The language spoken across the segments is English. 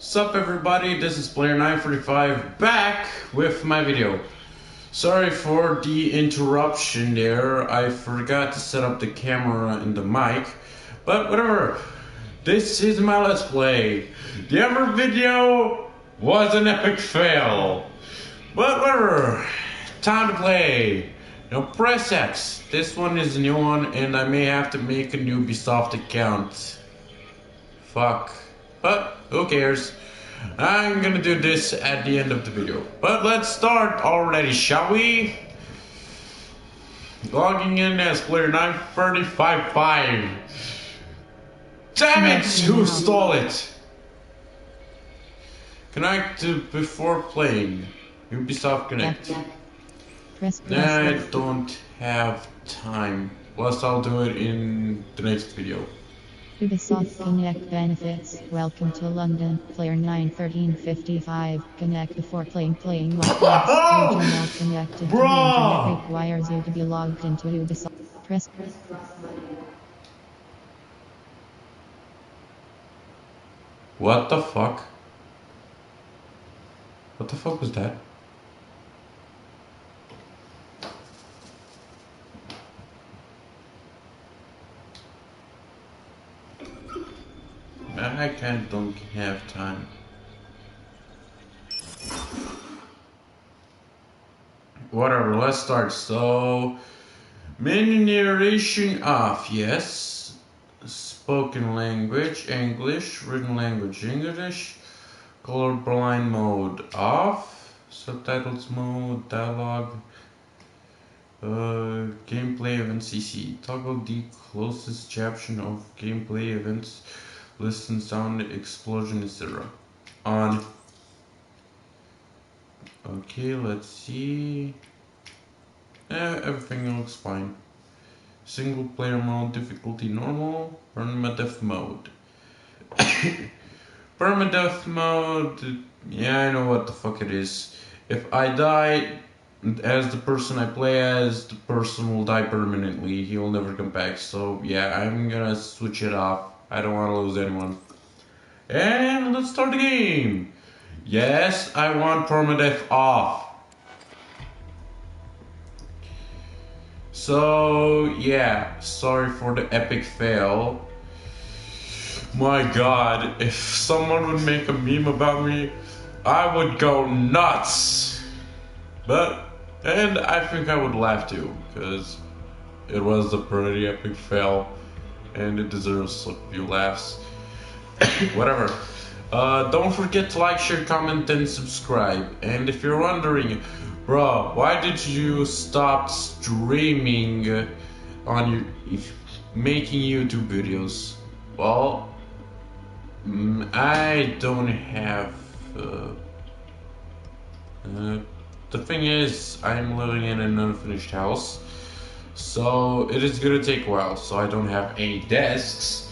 Sup everybody, this is Player945 back with my video. Sorry for the interruption there, I forgot to set up the camera and the mic, but whatever. This is my Let's Play. The other video was an epic fail, but whatever. Time to play. Now press X. This one is a new one and I may have to make a new Ubisoft account. Fuck. But who cares? I'm gonna do this at the end of the video. But let's start already, shall we? Logging in as Player9355. Damn it! Who stole it? Connect to before playing. Ubisoft Connect. I don't have time. Plus I'll do it in the next video. Ubisoft Connect benefits. Welcome to London. Player91355. Connect before playing Watchdogs. You're not connected to the internet requires you to be logged into Ubisoft. Press. What the fuck? What the fuck was that? I don't have time. Whatever, let's start. So, menu narration off, yes. Spoken language, English. Written language, English. Colorblind mode off. Subtitles mode, dialogue. Gameplay events CC. Toggle the closest caption of gameplay events. Listen, sound, explosion, etc. On. Okay, let's see. Everything looks fine. Single player mode, difficulty normal, permadeath mode. Permadeath mode, yeah, I know what the fuck it is. If I die as the person I play as, the person will die permanently. He will never come back. So yeah, I'm gonna switch it off. I don't want to lose anyone. And let's start the game. Yes, I want permadeath off. So yeah, sorry for the epic fail. My god, if someone would make a meme about me, I would go nuts. And I think I would laugh too, because it was a pretty epic fail. And it deserves a few laughs. Whatever. Don't forget to like, share, comment, and subscribe. And if you're wondering, bro, why did you stop streaming on your making YouTube videos? Well, I don't have. The thing is, I'm living in an unfinished house. So it is gonna take a while, so I don't have any desks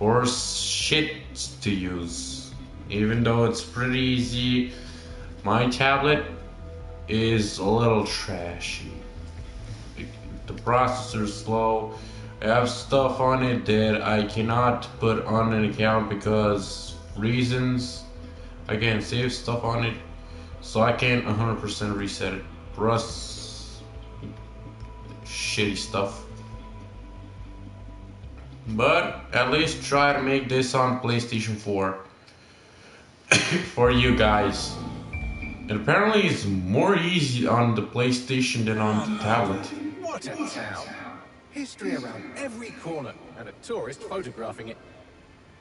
or shit to use. Even though it's pretty easy, my tablet is a little trashy. The processor is slow. I have stuff on it that I cannot put on an account because reasons. I can't save stuff on it, so I can't 100% reset it. Plus shitty stuff. But at least try to make this on PlayStation 4 for you guys. And apparently it's more easy on the PlayStation than on the tablet. What a town! History around every corner and a tourist photographing it.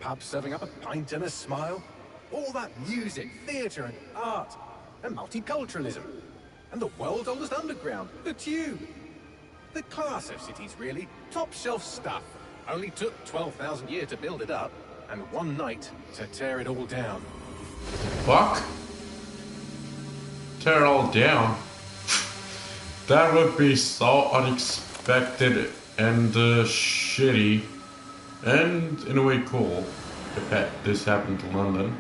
Pubs serving up a pint and a smile. All that music, theatre and art and multiculturalism. And the world's oldest underground, the Tube. The class of cities, really. Top shelf stuff. Only took 12,000 years to build it up, and one night to tear it all down. Fuck? Tear it all down? That would be so unexpected and shitty. And in a way cool. If this happened to London.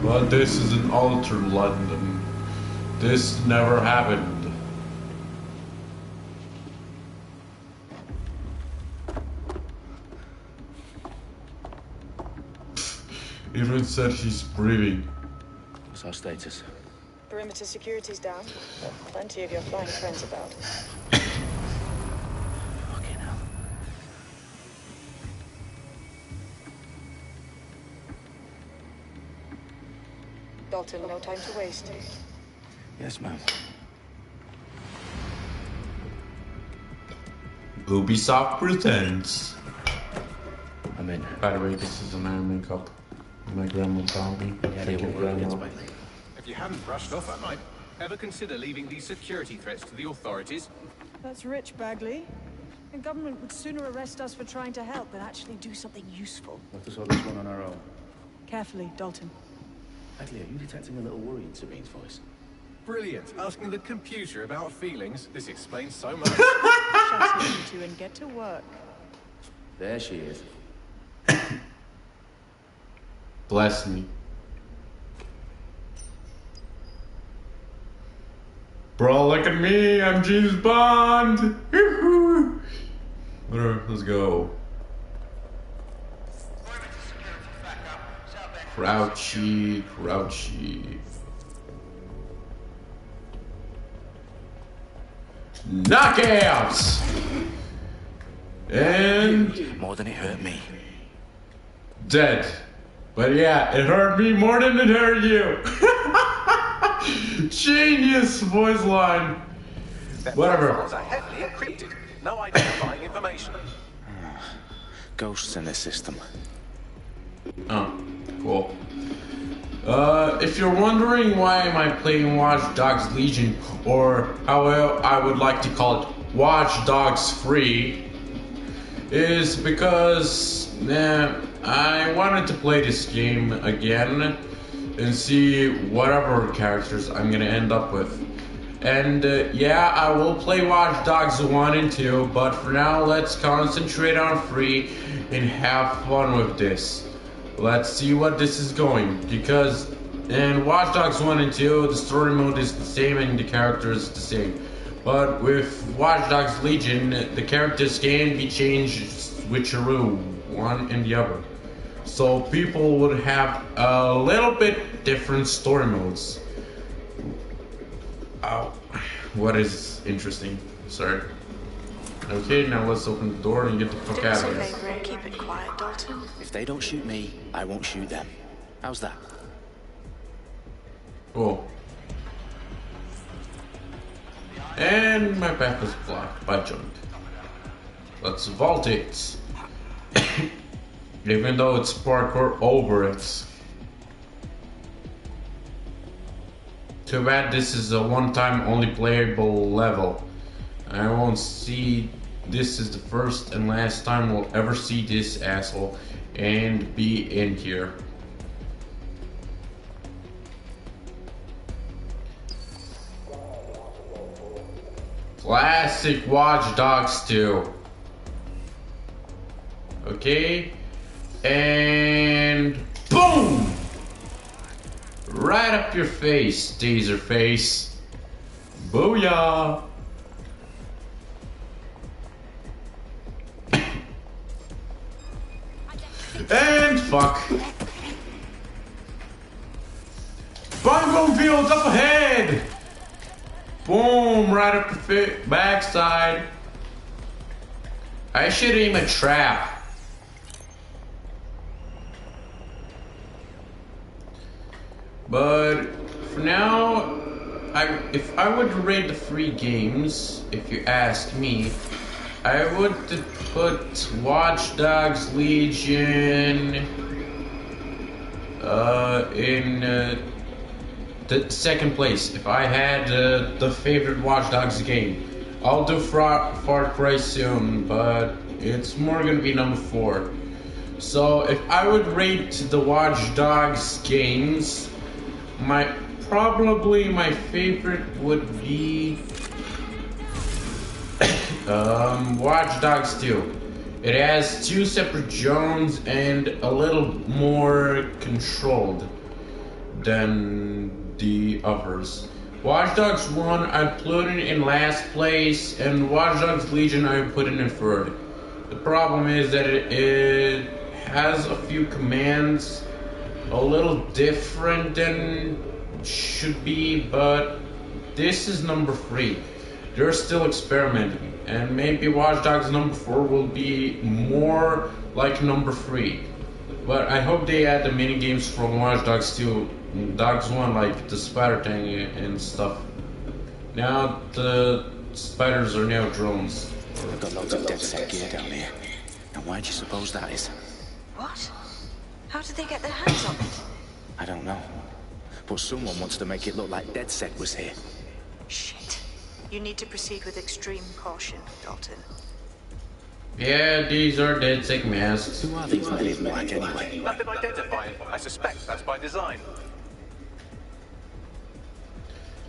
But this is an altered London. This never happened. Even said he's breathing. What's our status? Perimeter security's down, but plenty of your flying friends about. Fucking hell. Dalton, no time to waste. Yes, ma'am. Ubisoft presents. I'm in. By the way, this is an Iron cup. My grandma found me. Any idea what we're up against, mate? If you hadn't brushed off, I might. Ever consider leaving these security threats to the authorities? That's rich, Bagley. The government would sooner arrest us for trying to help than actually do something useful. We'll have to sort this one on our own. Carefully, Dalton. Bagley, are you detecting a little worry in Sabine's voice? Brilliant. Asking the computer about feelings. This explains so much. Shut you two and get to work. There she is. Bless me. Bro, look at me. I'm James Bond. Whatever, let's go. Crouchy, crouchy. Knockouts! And More than it hurt me. dead. But yeah, it hurt me more than it hurt you. Genius voice line. Whatever. Profiles are heavily encrypted. No identifying information. Ghosts in the system. Oh, cool. If you're wondering why am I playing Watchdogs Legion, or how I would like to call it, Watchdogs Free, is because I wanted to play this game again and see whatever characters I'm gonna end up with. And yeah, I will play Watch Dogs 1 and 2, but for now let's concentrate on free and have fun with this. Let's see what this is going, because in Watch Dogs 1 and 2 the story mode is the same and the characters the same. But with Watch Dogs Legion, the characters can be changed, switcheroo, one and the other. So people would have a little bit different story modes. Oh, what is interesting? Sorry. Okay, now let's open the door and get the fuck out of here. Keep it quiet, Dalton. If they don't shoot me, I won't shoot them. How's that? Cool. And my path is blocked by junk. Let's vault it. Even though it's parkour over it. Too bad this is a one-time only playable level. I won't see this is the first and last time we'll ever see this asshole and be in here. Classic Watch Dogs 2. Okay. And boom! Right up your face, taser face. Booyah! And fuck. Bungo fields up ahead! Boom, right up the backside. I should aim a trap. But for now, if I would rate the free games, if you ask me, I would put Watch Dogs Legion in the second place. If I had the favorite Watch Dogs game, I'll do Far Cry soon, but it's more gonna be number 4. So if I would rate the Watch Dogs games, probably my favorite would be Watch Dogs 2. It has 2 separate zones and a little more controlled than the others. Watch Dogs 1 I put it in last place, and Watch Dogs Legion I put it in third. The problem is that it has a few commands a little different than should be, but this is number 3. They're still experimenting, and maybe Watch Dogs number 4 will be more like number 3. But I hope they add the mini games from Watch Dogs 2, Dogs 1, like the spider thing and stuff. Now the spiders are now drones. I've got loads of dead set gear down here. And why do you suppose that is? What? How did they get their hands on it? I don't know. But someone wants to make it look like DedSec was here. Shit. You need to proceed with extreme caution, Dalton. Yeah, these are DedSec masks. Who are these men in black anyway? Nothing identifying. I suspect that's by design.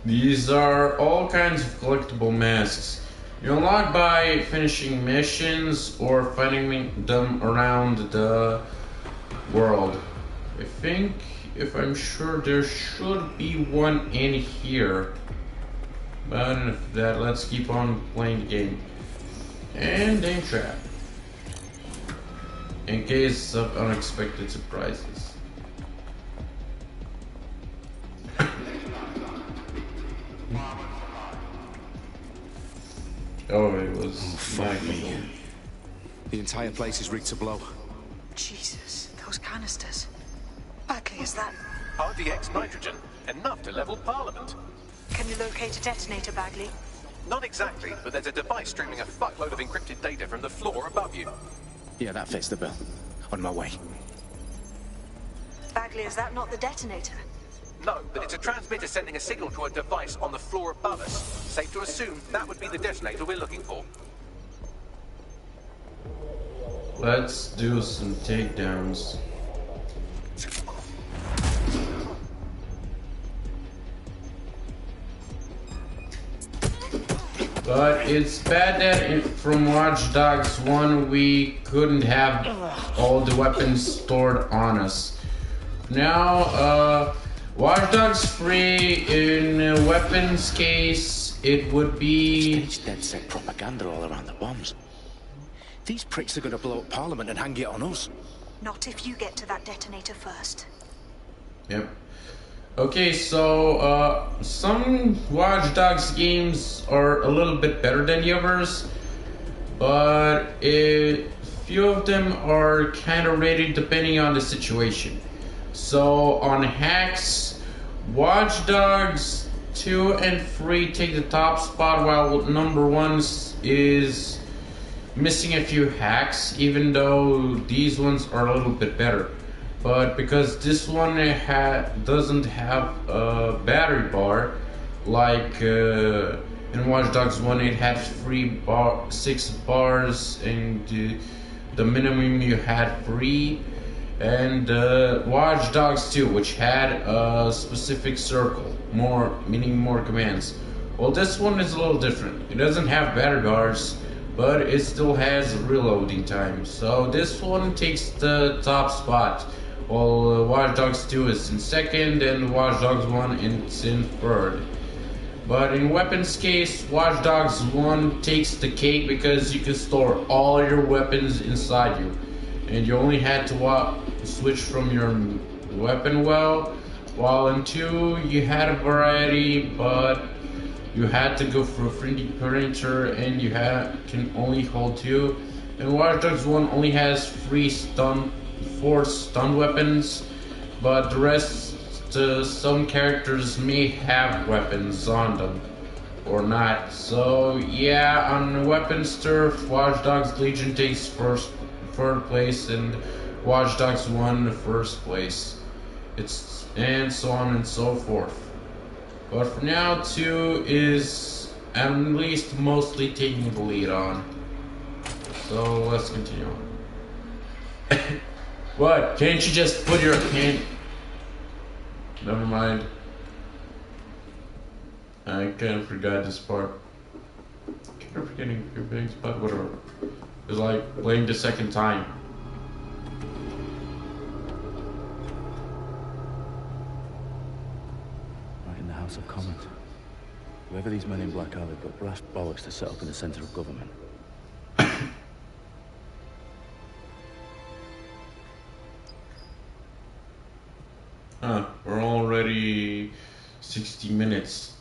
These are all kinds of collectible masks. You unlock by finishing missions or finding them around the world. I think, if I'm sure, there should be one in here. But enough of that, let's keep on playing the game. And aim trap. In case of unexpected surprises. Oh, it was Fuck me. The entire place is rigged to blow. Jesus, those canisters. Bagley, is that... RDX nitrogen, enough to level Parliament. Can you locate a detonator, Bagley? Not exactly, but there's a device streaming a fuckload of encrypted data from the floor above you. Yeah, that fits the bill. On my way. Bagley, is that not the detonator? No, but it's a transmitter sending a signal to a device on the floor above us. Safe to assume that would be the detonator we're looking for. Let's do some takedowns. But it's bad that from Watch Dogs 1 we couldn't have all the weapons stored on us. Now, Watch Dogs 3 in weapons case, it would be... It's DedSec propaganda all around the bombs. These pricks are going to blow up Parliament and hang it on us. Not if you get to that detonator first. Yep. Okay, so some Watch Dogs games are a little bit better than the others, but a few of them are kind of rated depending on the situation. So on hacks, Watch Dogs 2 and 3 take the top spot, while number 1 is missing a few hacks, even though these ones are a little bit better. But because this one doesn't have a battery bar, like in Watch Dogs 1 it had 6 bars, and the minimum you had 3. And Watch Dogs 2, which had a specific circle, meaning more commands. Well, this one is a little different. It doesn't have battery bars, but it still has reloading time. So this one takes the top spot, while Watch Dogs 2 is in second and Watch Dogs 1 is in third. But in weapons case, Watch Dogs 1 takes the cake because you can store all your weapons inside you. And you only had to switch from your weapon well, while in 2 you had a variety, but you had to go for a 3D printer and you can only hold 2. And Watch Dogs 1 only has 4 stun weapons, but the rest, some characters may have weapons on them or not. So yeah, on weapons turf, Watch Dogs Legion takes third place and Watch Dogs 1 first place. And so on and so forth. But for now, 2 is at least mostly taking the lead on. So let's continue on. What? Can't you just put your hand... Never mind. I kind of forgot this part. Kind of forgetting a few things, but whatever. It's like playing the second time. Right in the House of Commons. Whoever these men in black are, they've got brass bollocks to set up in the centre of government. 60 minutes.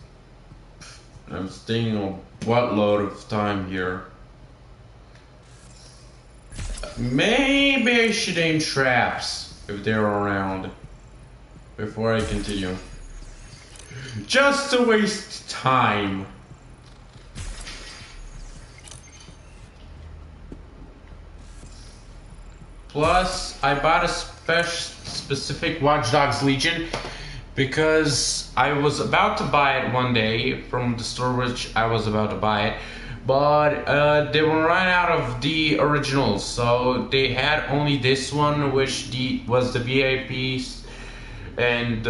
I'm staying a buttload of time here. Maybe I should aim traps if they're around before I continue. Just to waste time. Plus, I bought a specific Watchdogs Legion because I was about to buy it one day from the store which I was about to buy it, but they were run out of the originals, so they had only this one, which was the VIPs and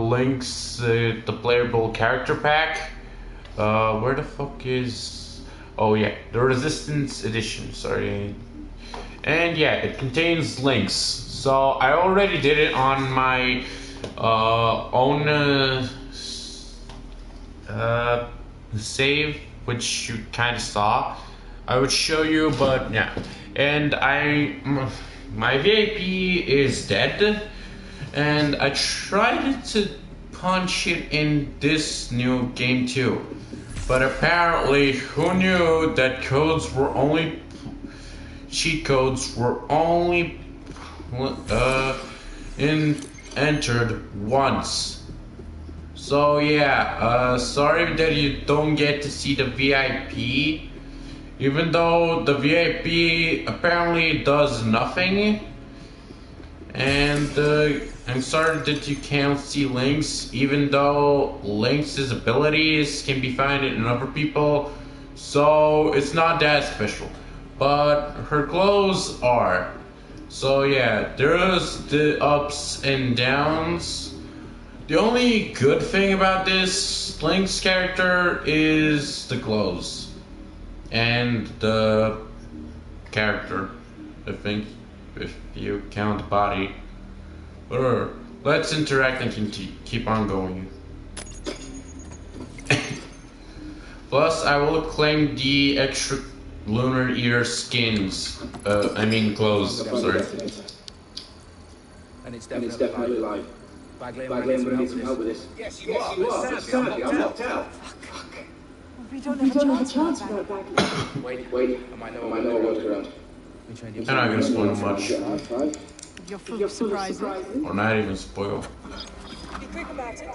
links the playable character pack. Where the fuck is? Oh yeah, the Resistance Edition. Sorry. And yeah, it contains links. So I already did it on my own save, which you kind of saw. I would show you, but yeah. And my VIP is dead, and I tried to punch it in this new game too. But apparently, who knew that cheat codes were only entered once. So yeah, sorry that you don't get to see the VIP, even though the VIP apparently does nothing. And I'm sorry that you can't see Lynx, even though Lynx's abilities can be found in other people, so it's not that special. But her clothes are. So yeah, there's the ups and downs. The only good thing about this Lynx character is the clothes and the character, I think, if you count the body. Whatever. Let's interact and keep on going. Plus, I will claim the extra lunar ear skins. Clothes. Sorry. And it's definitely live. Bagley, I'm gonna need some help with this. Yes, you are. But sadly, I'm locked out. We don't have a chance for it, Wait. I might know a work around. I'm not gonna spoil much. You're full of surprises. Or not even spoil. Be quick about it.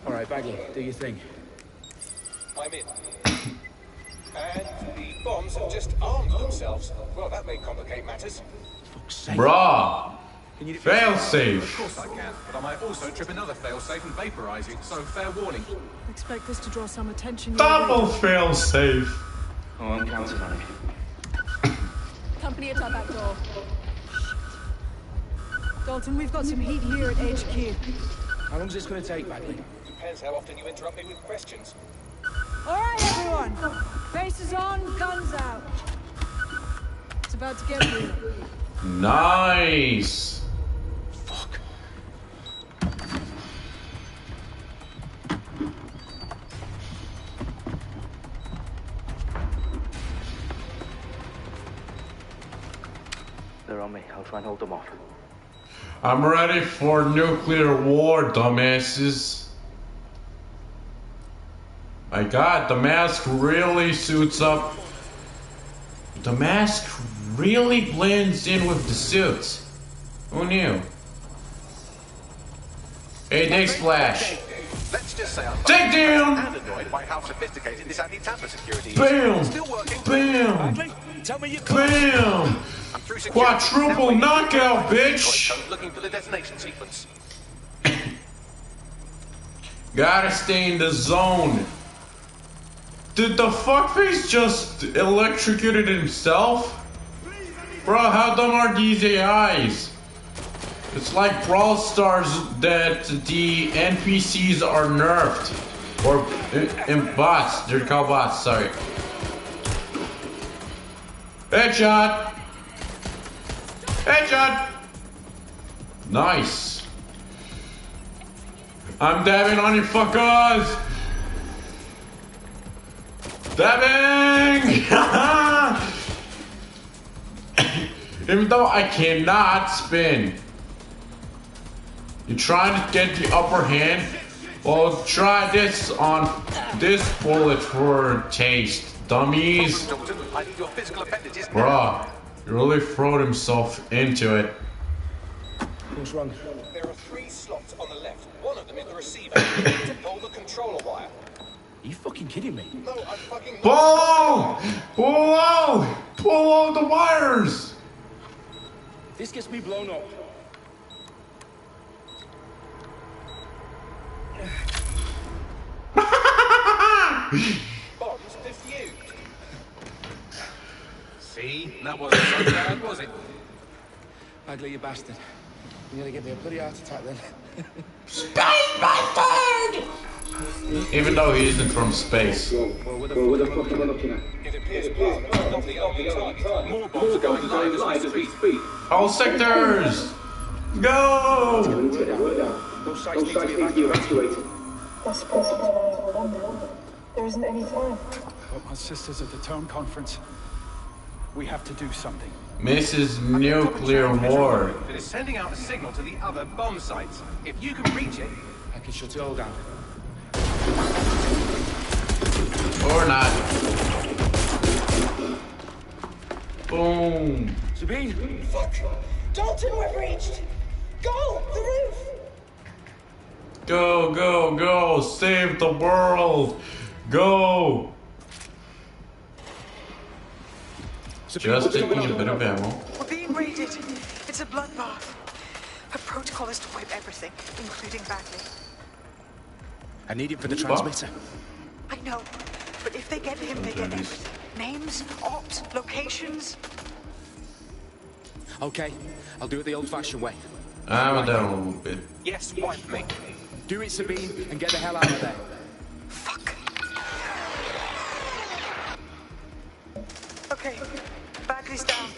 All right, Bagley, do your thing. I'm in. And the bombs have just armed themselves. Well, that may complicate matters. Bruh! Fail Of safe! course I can, but I might also trip another failsafe and vaporize you, so fair warning. Expect this to draw some attention. Double fail safe! Oh, I'm counting on it. Company at our back door. Dalton, we've got some heat here at HQ. How long is this going to take, Bagley? Depends how often you interrupt me with questions. All right, everyone. Faces on, guns out. It's about to get real. Nice! Fuck. They're on me. I'll try and hold them off. I'm ready for nuclear war, dumbasses. My god, the mask really suits up. The mask really blends in with the suit. Who knew? Hey, Nick Splash. Let's just say I'm Take down! and annoyed by how sophisticated this anti-tamper security is. Bam! Still working. Bam! Tell me you Bam! I'm through security. Quadruple Now waiting for knockout, the bitch! code looking for the detonation sequence. Gotta stay in the zone. Did the fuckface just electrocuted himself? Bro, how dumb are these AIs? It's like Brawl Stars that the NPCs are nerfed. Or in bots. They're called bots, sorry. Headshot! Headshot! Nice. I'm dabbing on you fuckers! Dabbing! Even though I cannot spin. You trying to get the upper hand? Well, try this on this bullet for a taste, dummies. Bruh, he really throwed himself into it. What's wrong? There are 3 slots on the left. One of them is the receiver. To pull the controller wire. Are you fucking kidding me? No, I'm fucking... Pull! Pull! Pull out the wires! This gets me blown up. Bombs defused. See? That wasn't so bad, was it? Bagley, you bastard. You nearly gave me a bloody heart attack then. Space bastard! Even though he isn't from space. Well, what the fuck am I looking at? It appears Parliament is not the only target. More bombs are going live as we speak. All sectors! Go! We need to get the word out. Those Those sites need to be evacuated. That's possible. There isn't any time. But my sister's at the town conference. We have to do something. Mrs. Nuclear War. That is sending out a signal to the other bomb sites. If you can reach it, I can shut it all down. Or not. Boom. Sabine! Fuck! Dalton, we've reached! Go! The roof! Go, go, go! Save the world! Go! Just taking a bit of ammo. We're being raided. It's a bloodbath. Her protocol is to wipe everything, including Bagley. I need him for the transmitter. I know, but if they get him, they get everything. Names, ops, locations. Okay, I'll do it the old-fashioned way. I'm down a little bit. yes, wipe me. Do it, Sabine, and get the hell out of there. Fuck. Okay, Bagley's down.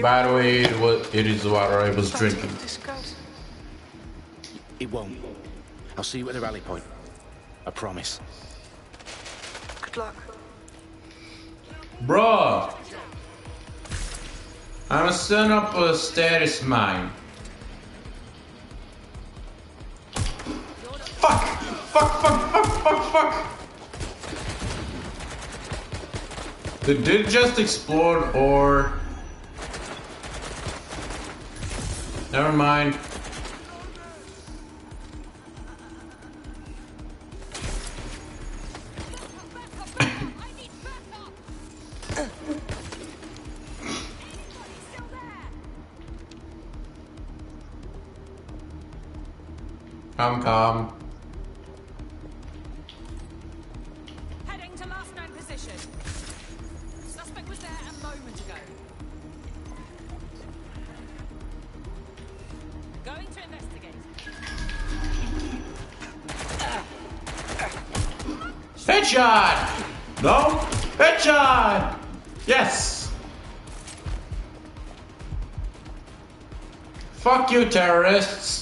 By the way, it is the water I was That's drinking. how this goes. It won't. I'll see you at the rally point. I promise. Good luck. Bruh! I'ma set up a status mine. Fuck! Fuck, fuck, fuck, fuck, fuck! Did it just explode or... Never mind. Calm. Heading to last known position. Suspect was there a moment ago. Going to investigate. Headshot! No? Headshot! Yes! Fuck you, terrorists!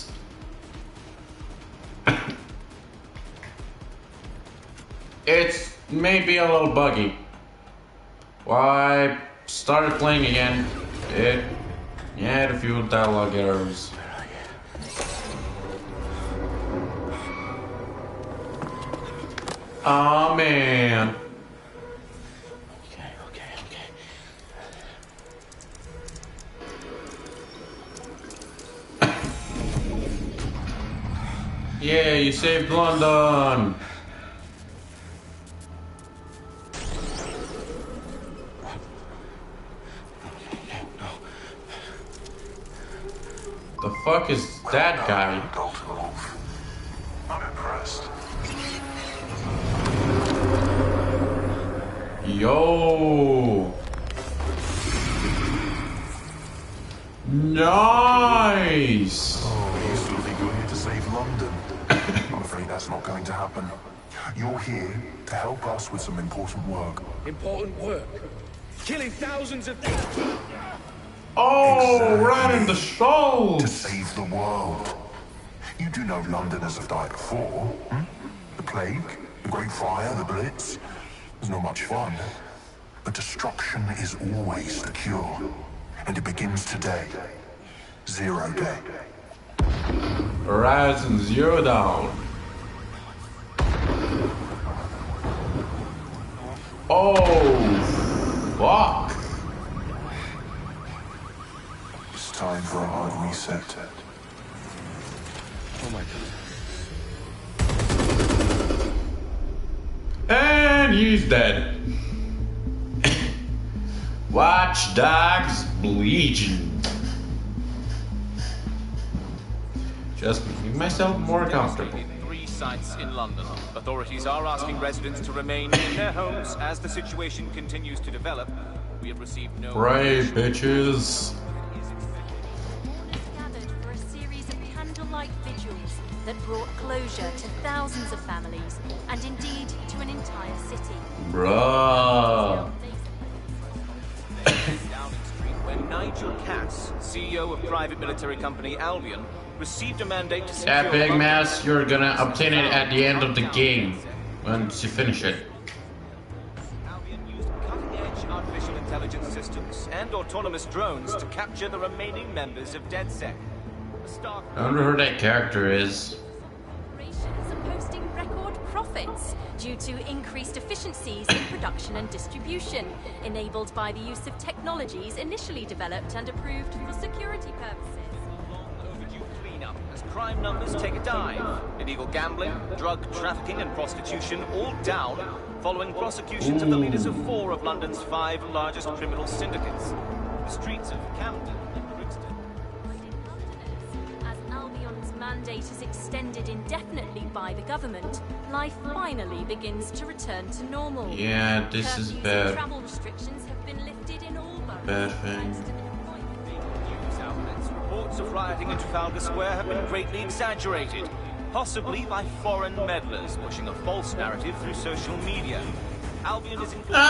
It's maybe a little buggy. Well, I started playing again. It had a few dialogue errors. Oh man. Okay. Yeah, you saved London. The fuck is that guy? I'm impressed. Yo! Nice! You still think you're here to save London? I'm afraid that's not going to happen. You're here to help us with some important work. Important work. Killing thousands of people. Oh, Exactly. right in the To shoulder! save the world. You do know Londoners have died before, hmm? The plague, the Great Fire, the Blitz. It's not much fun. But destruction is always the cure. And it begins today. 0 day. Horizon Zero Dawn. Oh, fuck. It's time for a hard reset. Oh my god. And he's dead. Watchdogs Legion. Just making myself more comfortable. 3 sites in London. Authorities are asking residents to remain in their homes as the situation continues to develop. We have received no... Right, bitches. Gathered for a series of candlelight vigils that brought closure to thousands of families and indeed to an entire city. Bruh. Downing Street, where Nigel Cass, CEO of private military company Albion, received a mandate to secure... That big mask, you're gonna obtain it at the end of the game, once you finish it. Albion used cutting-edge artificial intelligence systems and autonomous drones to capture the remaining members of DedSec. I wonder who that character is. Operations are posting record profits due to increased efficiencies in production and distribution, enabled by the use of technologies initially developed and approved for security purposes. As crime numbers take a dive, illegal gambling, drug trafficking and prostitution all down following prosecutions of the leaders of 4 of London's 5 largest criminal syndicates. The streets of Camden and Brixton. As Albion's mandate is extended indefinitely by the government, life finally begins to return to normal. Yeah, this is bad. Travel restrictions have been lifted in all boroughs. Bad thing. Reports of rioting in Trafalgar Square have been greatly exaggerated, possibly by foreign meddlers pushing a false narrative through social media. Albion is included.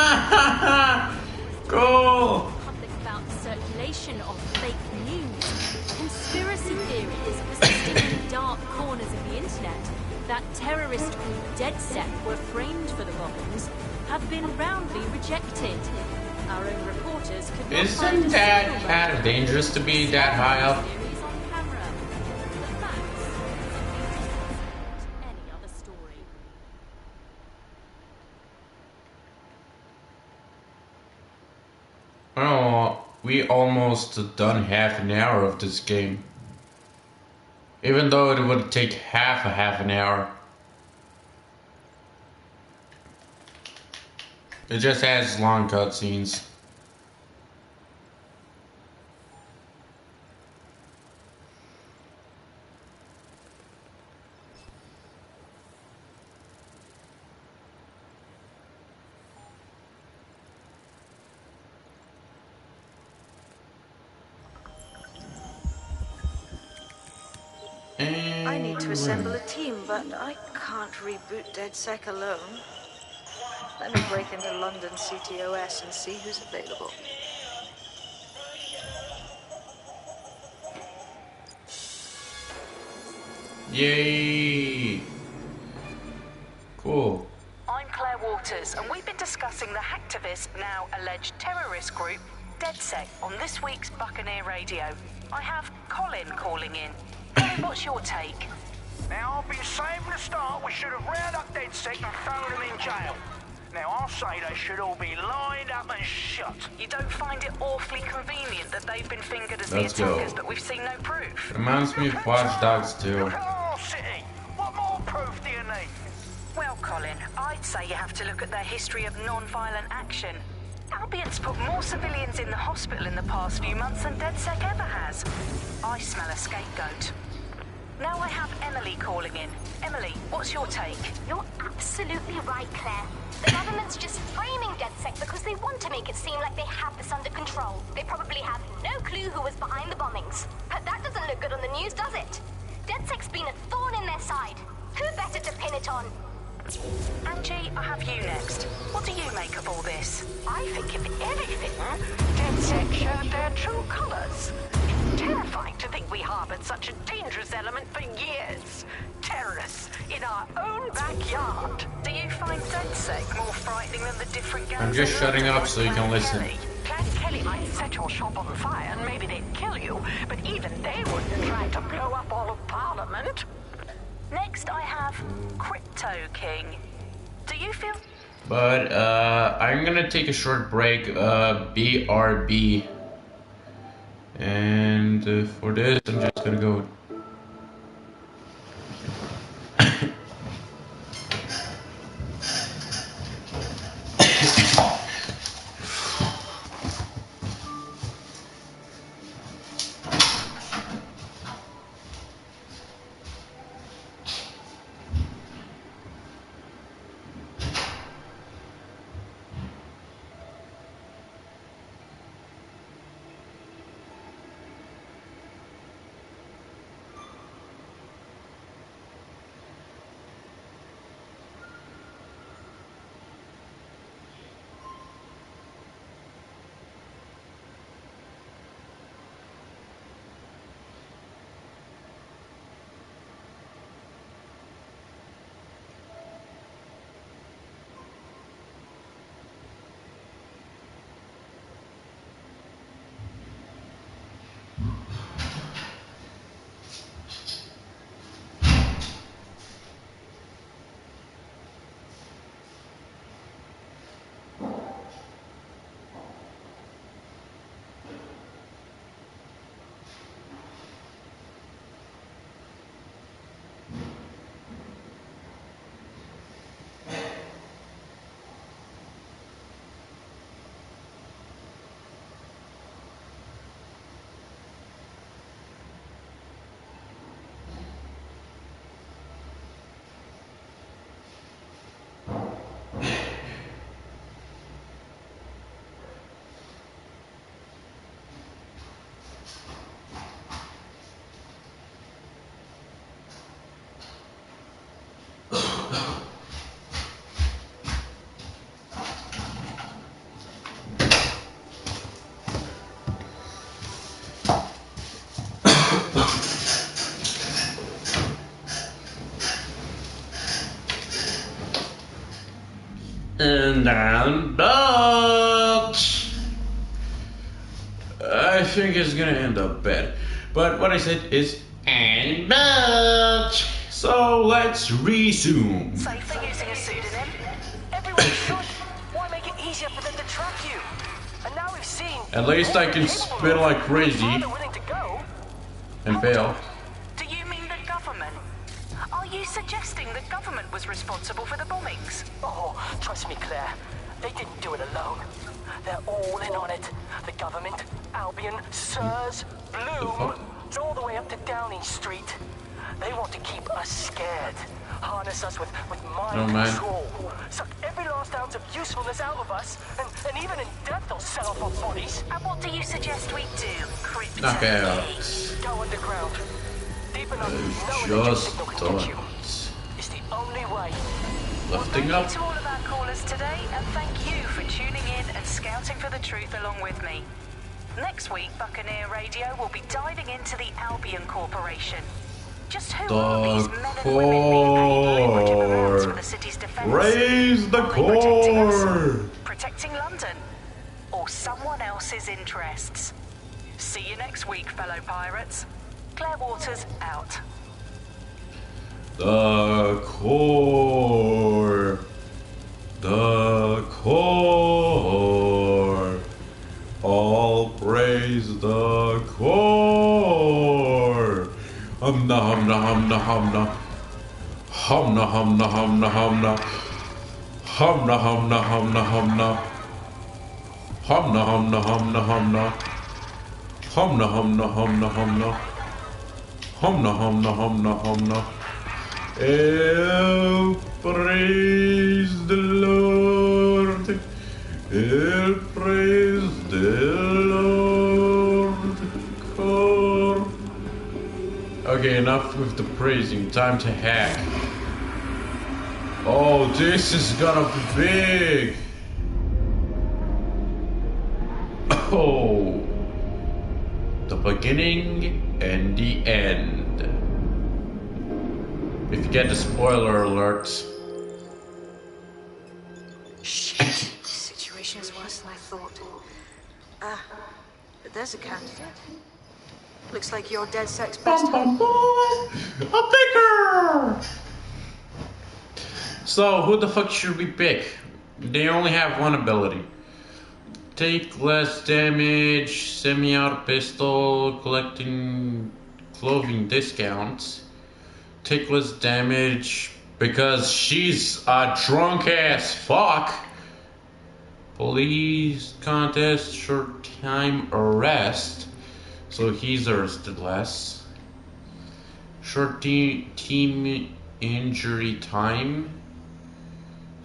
Cool. Public about the circulation of fake news, conspiracy theories persisting in dark corners of the internet that terrorist group DedSec were framed for the bombings have been roundly rejected. Our own reporters could not find Isn't that kind of dangerous to be that high up? Any other story. Oh, we almost done half an hour of this game. Even though it would take half an hour. It just has long cutscenes. I need to assemble a team, but I can't reboot DedSec alone. Let me break into London CTOS and see who's available. Yay! Cool. I'm Claire Waters, and we've been discussing the hacktivist, now alleged terrorist group, DedSec, on this week's Buccaneer Radio. I have Colin calling in. Colin, what's your take? Now, I've been saying from the start we should have rounded up DedSec and thrown them in jail. Now, I'll say they should all be lined up and shot. You don't find it awfully convenient that they've been fingered as Let's the attackers, go. but we've seen no proof? Reminds me of Watchdogs too. Look at our city. What more proof do you need? Well, Colin, I'd say you have to look at their history of non-violent action. Albion's put more civilians in the hospital in the past few months than DedSec ever has. I smell a scapegoat. Now I have Emily calling in. Emily, what's your take? You're absolutely right, Claire. The government's just framing DedSec because they want to make it seem like they have this under control. They probably have no clue who was behind the bombings. But that doesn't look good on the news, does it? DedSec's been a thorn in their side. Who better to pin it on? Angie, I have you next. What do you make of all this? I think if anything, DedSec showed their true colours. It's terrifying to think we harboured such a dangerous element for years. Terrorists in our own backyard. Do you find DedSec more frightening than the different gangs? I'm just shutting up so you can listen. Kelly Somebody might set your shop on fire and maybe they'd kill you, but even they wouldn't try to blow up all of Parliament. Next, I have Crypto King. Do you feel... But, I'm gonna take a short break, BRB. And for this, I'm just gonna go... And I'm back. I think it's gonna end up bad. But what I said is, and back. So let's resume. Safe for using a pseudonym? Everyone should. Why make it easier for them to track you? And now we've seen... At least I can spin like crazy. And fail. Do you mean the government? Are you suggesting the government was responsible for the bombings? Oh, trust me, Claire. They didn't do it alone. They're all in on it. The government, Albion, Sirs, Bloom, all the way up to Downing Street. They want to keep us scared. Harness us with mind control. Suck every last ounce of usefulness out of us. And even in death they'll sell off our bodies. And what do you suggest we do, Crypto? Knock out. Go underground. Deep enough, Just don't. It's the only way. Lifting Well, up. thank you to all of our callers today, and thank you for tuning in and scouting for the truth along with me. Next week, Buccaneer Radio will be diving into the Albion Corporation. Just who are these men and women being paid lucrative amounts for the city's defense? Raise the Are they protecting us? core. Protecting London? Or someone else's interests? See you next week, fellow pirates. Claire Waters out. The core. The core. All praise the core. Humna humna humna humna. Humna humna humna humna. Humna humna humna humna. Humna humna humna humna. Humna humna humna humna. Humna humna humna humna. Praise the Lord. Praise the Lord. Core. Okay, enough with the praising. Time to hack. Oh, this is gonna be big. Oh. The beginning and the end. If you get the spoiler alerts. Shit. This situation is worse than I thought. Ah, but there's a candidate. Looks like you're DedSec's best hope. A picker! So, who the fuck should we pick? They only have one ability. Take less damage, semi-auto pistol, collecting clothing discounts. Take less damage because she's a drunk ass fuck. Police contest, short time arrest. So he's arrested less. Short team injury time.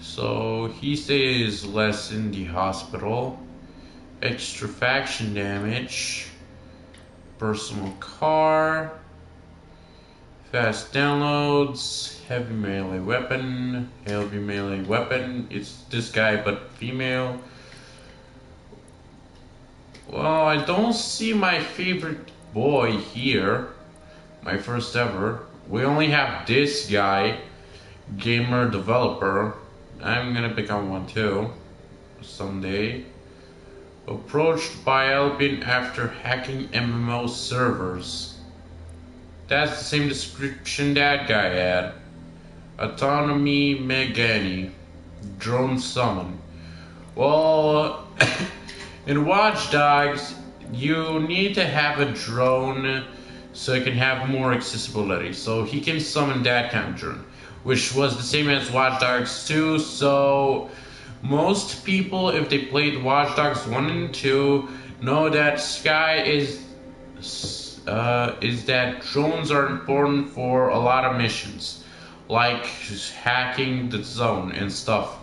So he stays less in the hospital. Extra faction damage. Personal car. Fast downloads. Heavy melee weapon. Heavy melee weapon. It's this guy but female. Well, I don't see my favorite boy here. My first ever. We only have this guy. Gamer developer. I'm gonna become one too. Someday. Approached by Albion after hacking MMO servers. That's the same description that guy had. Autonomy Megani. Drone summon. Well, in Watchdogs, you need to have a drone so it can have more accessibility. So he can summon that kind of drone, which was the same as Watchdogs 2. So most people, if they played Watchdogs 1 and 2, know that Sky is that drones are important for a lot of missions, like hacking the zone and stuff.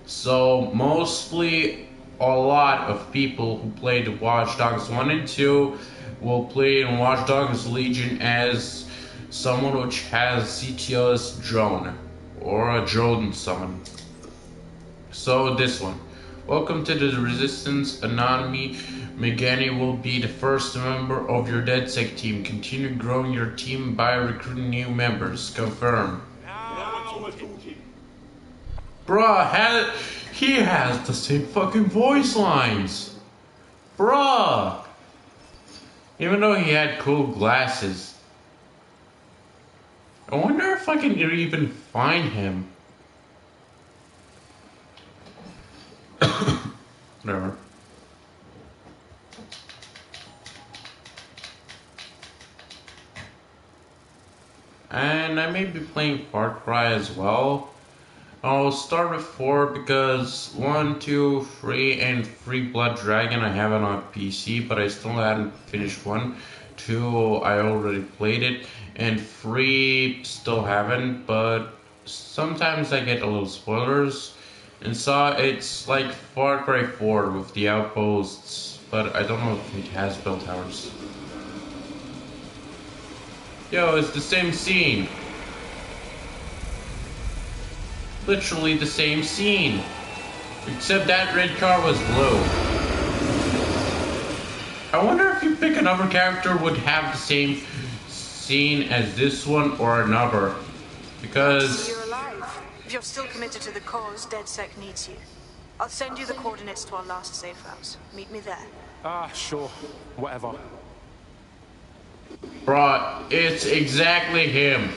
So mostly a lot of people who played Watchdogs 1 and 2 will play in Watchdogs Legion as someone which has CTO's drone or a drone summon. So this one. Welcome to the Resistance Anonymity. Megani will be the first member of your DedSec team. Continue growing your team by recruiting new members. Confirm. Bruh, he has the same fucking voice lines. Bruh. Even though he had cool glasses. I wonder if I can even find him. Whatever. And I may be playing Far Cry as well. I'll start with 4 because 1, 2, 3, and 3 Blood Dragon I have it on PC, but I still hadn't finished 1. 2, I already played it, and 3 still haven't, but sometimes I get a little spoilers. And so it's like Far Cry 4 with the outposts, but I don't know if it has bell towers. Yo, it's the same scene. Literally the same scene. Except that red car was blue. I wonder if you pick another character would have the same scene as this one or another. Because You're alive. If you're still committed to the cause, DedSec needs you. I'll send you the coordinates to our last safe house. Meet me there. Ah, sure. Whatever. Bruh, it's exactly him.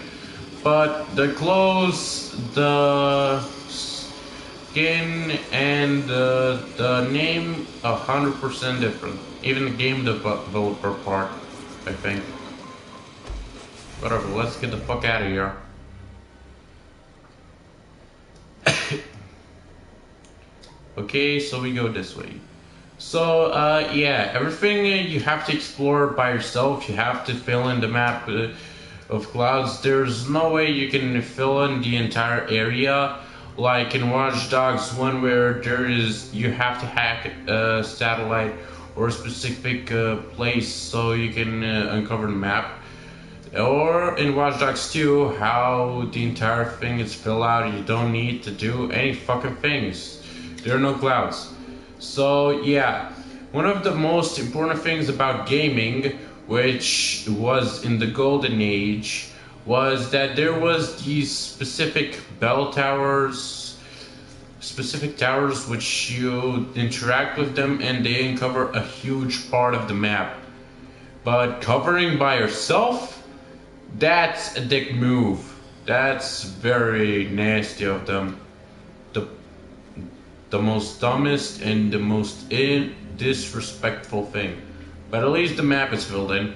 But the clothes, the skin, and the name 100% different. Even the game developer part, I think. Whatever, let's get the fuck out of here. Okay, so we go this way. So, yeah, everything you have to explore by yourself. You have to fill in the map of clouds. There's no way you can fill in the entire area. Like in Watchdogs 1 where you have to hack a satellite or a specific place so you can uncover the map. Or in Watchdogs 2, how the entire thing is filled out. You don't need to do any fucking things. There are no clouds. So yeah, one of the most important things about gaming, which was in the golden age, was that there was these specific bell towers specific towers which you interact with them and they uncover a huge part of the map. But covering by yourself, that's a dick move. That's very nasty of them. The most dumbest and the most disrespectful thing. But at least the map is filled in.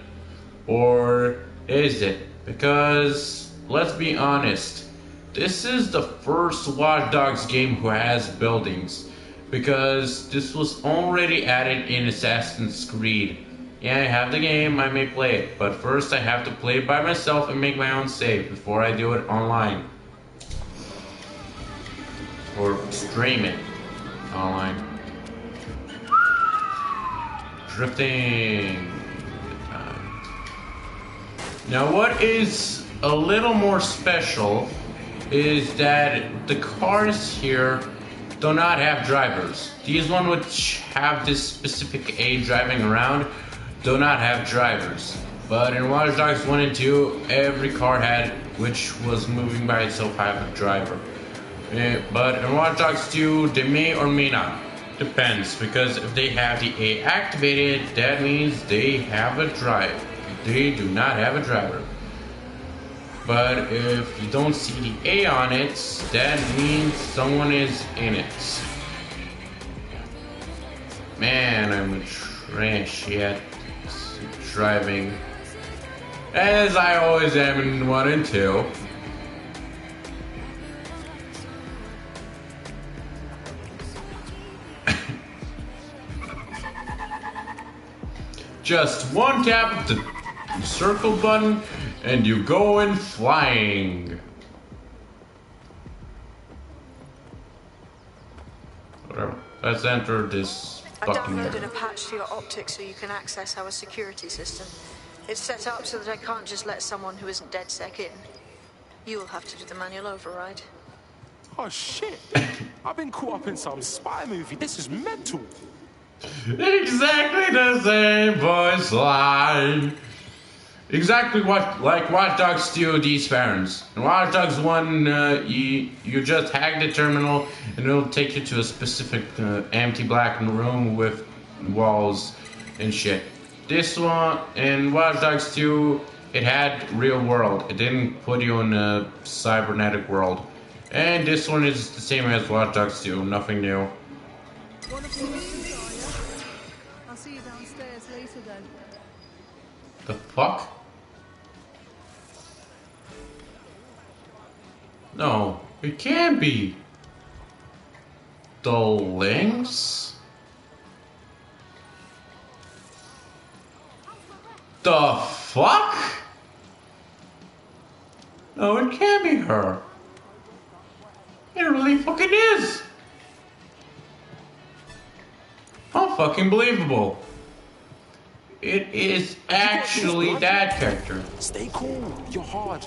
Or is it? Because, let's be honest, this is the first Watchdogs game who has buildings. Because this was already added in Assassin's Creed. Yeah, I have the game, I may play it. But first I have to play it by myself and make my own save before I do it online. Or stream it online. Drifting. Now what is a little more special is that the cars here do not have drivers. These ones which have this specific aid driving around do not have drivers. But in Watch Dogs 1 and 2, every car had, which was moving by itself, have a driver. But in Watch Dogs 2, they may or may not. Depends, because if they have the A activated, that means they have a drive. They do not have a driver. But if you don't see the A on it, that means someone is in it. Man, I'm trash at driving. As I always am in 1 and 2. Just one tap of the circle button and you go in flying. Whatever. Let's enter this fucking area. I downloaded a patch to your optics so you can access our security system. It's set up so that I can't just let someone who isn't DedSec in. You'll have to do the manual override. Oh shit! I've been caught up in some spy movie. This is mental. Exactly the same voice line. Exactly like Watch Dogs 2 these parents. In Watch Dogs 1, you just hack the terminal and it'll take you to a specific empty black room with walls and shit. This one, in Watch Dogs 2, it had real world. It didn't put you in a cybernetic world. And this one is the same as Watch Dogs 2, nothing new. I'll see you downstairs later then. The fuck? No, it can't be. The links? The fuck? No, it can't be her. It really fucking is. Unfucking believable. It is actually that character. Stay cool. You're hard.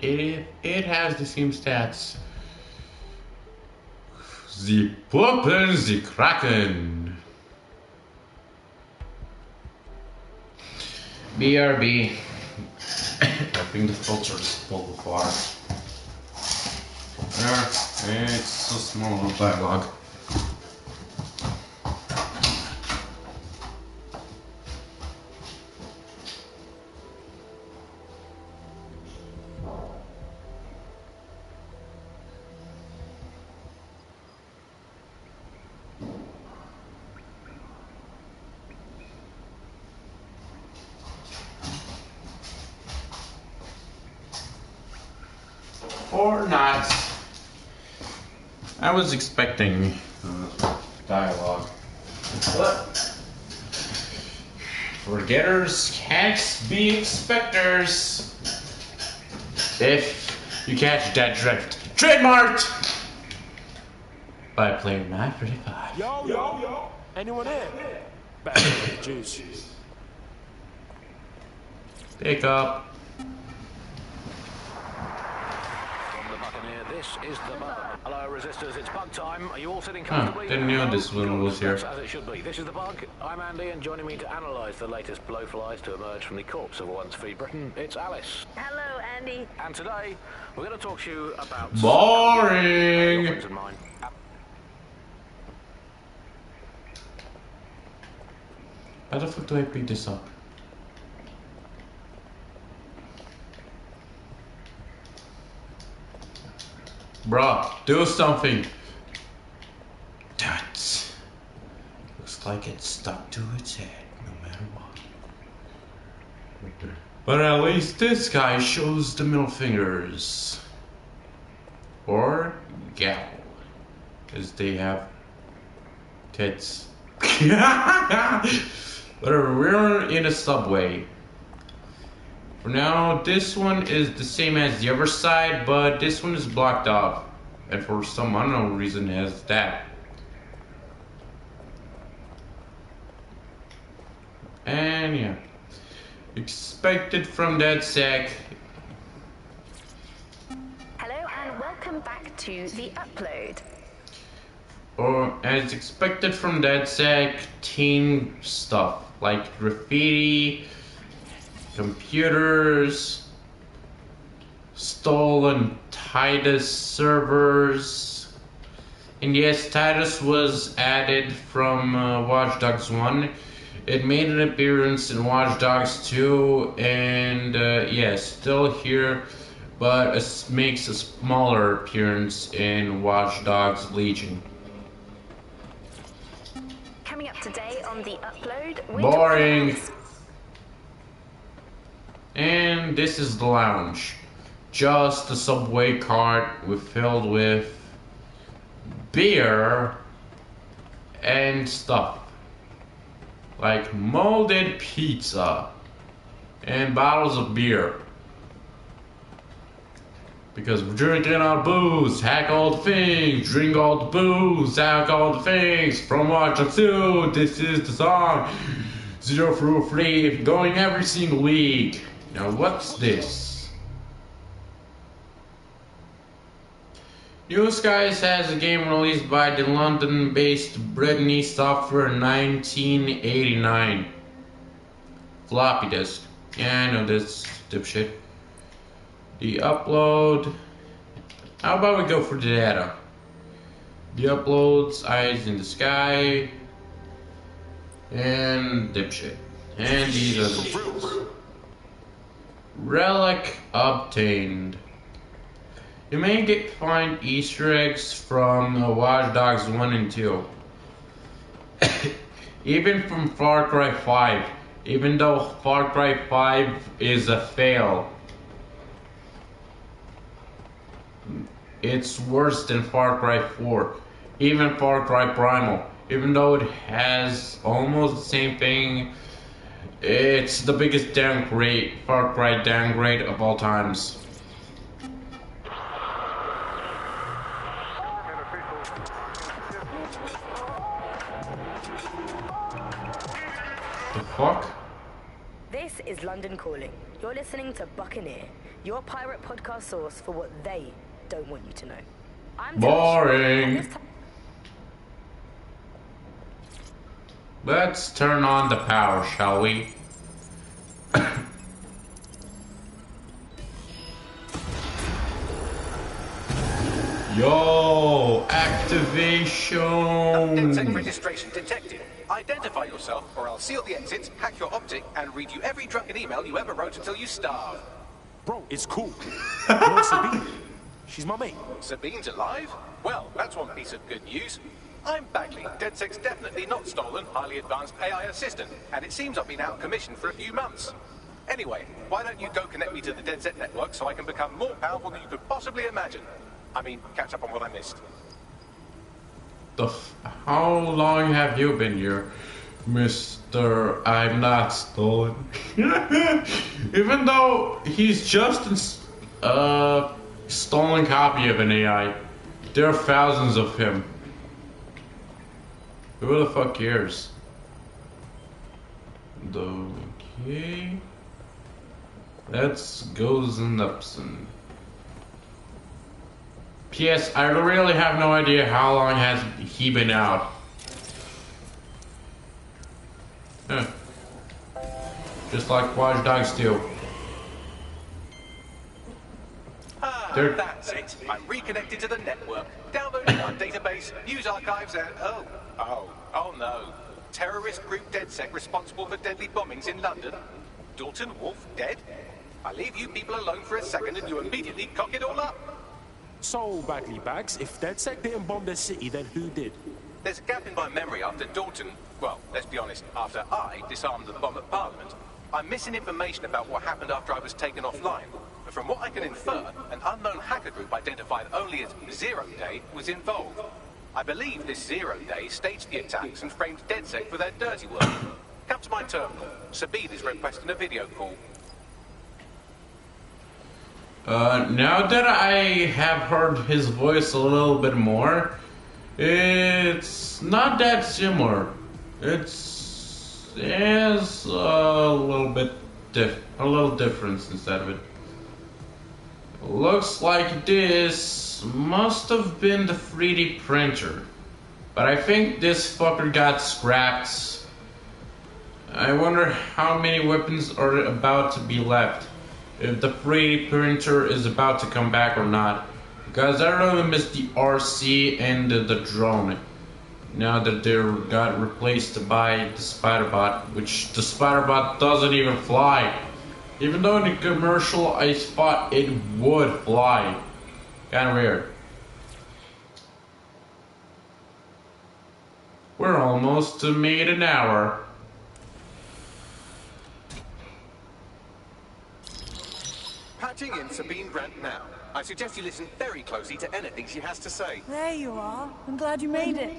It has the same stats. The Puppen, the Kraken. BRB. Helping the filters pull the far. There, it's so small of dialogue. Or not. I was expecting dialogue. But forgetters can't be expectors. If you catch that drift. Trademarked by player 935. Yo. Anyone here? Better juice. Pick up. This is the bug. Hello, resistors. It's bug time. Are you all sitting comfortably? Didn't know this one was here. As it should be. This is the bug. I'm Andy, and joining me to analyse the latest blowflies to emerge from the corpse of a once free Britain, it's Alice. Hello, Andy. And today, we're going to talk to you about... Boring! Friends of mine. How the fuck do I pick this up? Bruh, do something! That looks like it's stuck to its head, no matter what. But at least this guy shows the middle fingers. Or gal, as they have tits. Whatever, we're in a subway. For now, this one is the same as the other side, but this one is blocked off. And for some unknown reason it has that. And yeah. Expected from that sack. Hello and welcome back to the upload. Or as expected from that sack, teen stuff. Like graffiti, computers, stolen Titus servers. And yes, Titus was added from Watchdogs 1. It made an appearance in Watchdogs 2, and yeah, still here, but it makes a smaller appearance in Watchdogs Legion. Coming up today on the upload, Boring! And this is the lounge. Just a subway cart filled with beer and stuff. Like molded pizza and bottles of beer. Because we're drinking our booze, hack all the things, drink all the booze, hack all the things. From Watch Dogs 2, this is the song 0 through 3, going every single week. Now what's this? New Skies has a game released by the London-based Brittany Software in 1989. Floppy disk. Yeah, I know this dipshit. The upload. How about we go for the data? The uploads, Eyes in the Sky, and dipshit. And these are the shits. Relic obtained. You may find Easter eggs from Watchdogs 1 and 2. Even from Far Cry 5. Even though Far Cry 5 is a fail. It's worse than Far Cry 4. Even Far Cry Primal. Even though it has almost the same thing. It's the biggest downgrade, Far Cry downgrade of all times. Fuck? This is London Calling. You're listening to Buccaneer, your pirate podcast source for what they don't want you to know. I'm boring. Let's turn on the power, shall we? Yo, activation. DedSec registration detected. Identify yourself, or I'll seal the exits, hack your optic, and read you every drunken email you ever wrote until you starve. Bro, it's cool. You know Sabine? She's my mate. Sabine's alive? Well, that's one piece of good news. I'm Bagley, DedSec's definitely not stolen, highly advanced AI assistant, and it seems I've been out of commission for a few months. Anyway, why don't you go connect me to the DedSec network so I can become more powerful than you could possibly imagine? I mean, catch up on what I missed. How long have you been here, Mr. I'm not stolen? Even though he's just a stolen copy of an AI, there are thousands of him. Who the fuck cares? Okay. Let's go Znupson. P.S. I really have no idea how long has he been out. Huh. Just like Watchdogs 2. That's it. I'm reconnected to the network. Downloading our database, news archives, and oh no. Terrorist group DedSec responsible for deadly bombings in London. Dalton Wolf dead? I leave you people alone for a second and you immediately cock it all up. So, Bagley Bags, if DedSec didn't bomb the city, then who did? There's a gap in my memory after Dalton, well, let's be honest, after I disarmed the bomb at Parliament. I'm missing information about what happened after I was taken offline. But from what I can infer, an unknown hacker group identified only as Zero Day was involved. I believe this Zero Day staged the attacks and framed DedSec for their dirty work. Come to my terminal. Sabine is requesting a video call. Now that I have heard his voice a little bit more, it's not that similar. There's a little difference instead of it. Looks like this must have been the 3D printer, but I think this fucker got scrapped. I wonder how many weapons are about to be left, if the 3D printer is about to come back or not, because I really miss the RC and the drone. Now that they got replaced by the Spider-Bot, which the Spider-Bot doesn't even fly. Even though in the commercial I thought it would fly. Kinda weird. We're almost to made an hour. Patching in Sabine Grant now. I suggest you listen very closely to anything she has to say. There you are. I'm glad you made it.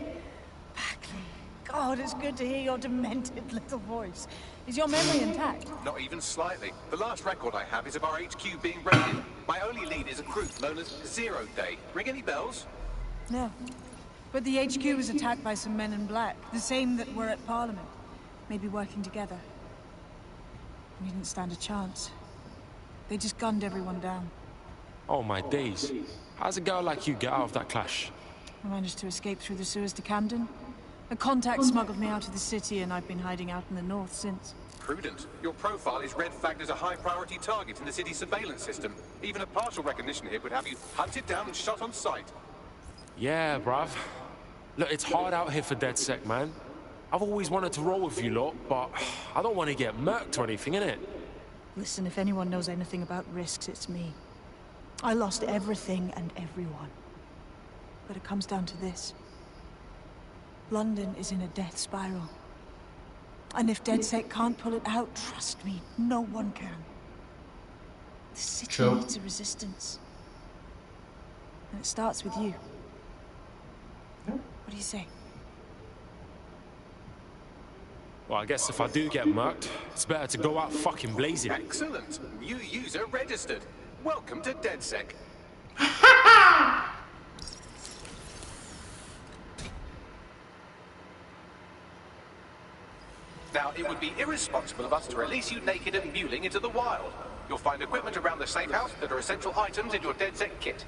Bagley. God, it's good to hear your demented little voice. Is your memory intact? Not even slightly. The last record I have is of our HQ being raided. My only lead is a group known as Zero Day. Ring any bells? No. But the HQ was attacked by some men in black. The same that were at Parliament. Maybe working together. We didn't stand a chance. They just gunned everyone down. Oh my days. How's a girl like you get out of that clash? I managed to escape through the sewers to Camden. A contact smuggled me out of the city and I've been hiding out in the north since. Prudent. Your profile is red flagged as a high-priority target in the city's surveillance system. Even a partial recognition here would have you hunted down and shot on sight. Yeah, bruv. Look, it's hard out here for DedSec, man. I've always wanted to roll with you lot, but I don't want to get murked or anything, innit? Listen, if anyone knows anything about risks, it's me. I lost everything and everyone. But it comes down to this. London is in a death spiral. And if DedSec can't pull it out, trust me, no one can. The city needs a resistance. And it starts with you. What do you say? Well, I guess if I do get murked, it's better to go out fucking blazing. Excellent. New user registered. Welcome to DedSec. Now, it would be irresponsible of us to release you naked and mewling into the wild. You'll find equipment around the safe house that are essential items in your DedSec kit.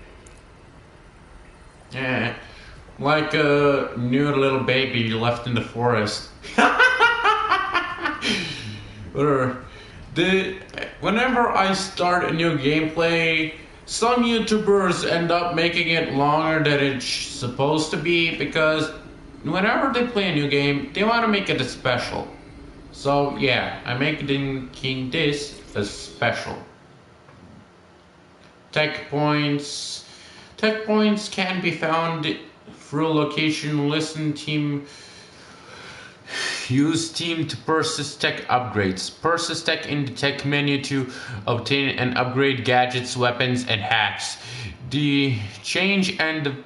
Yeah, like a new little baby left in the forest. Whenever I start a new gameplay, some YouTubers end up making it longer than it's supposed to be because whenever they play a new game, they want to make it a special. So yeah, I'm making this a special. Tech points can be found through location, listen, team. Use team to purchase tech upgrades. Purchase tech in the tech menu to obtain and upgrade gadgets, weapons, and hacks. To change and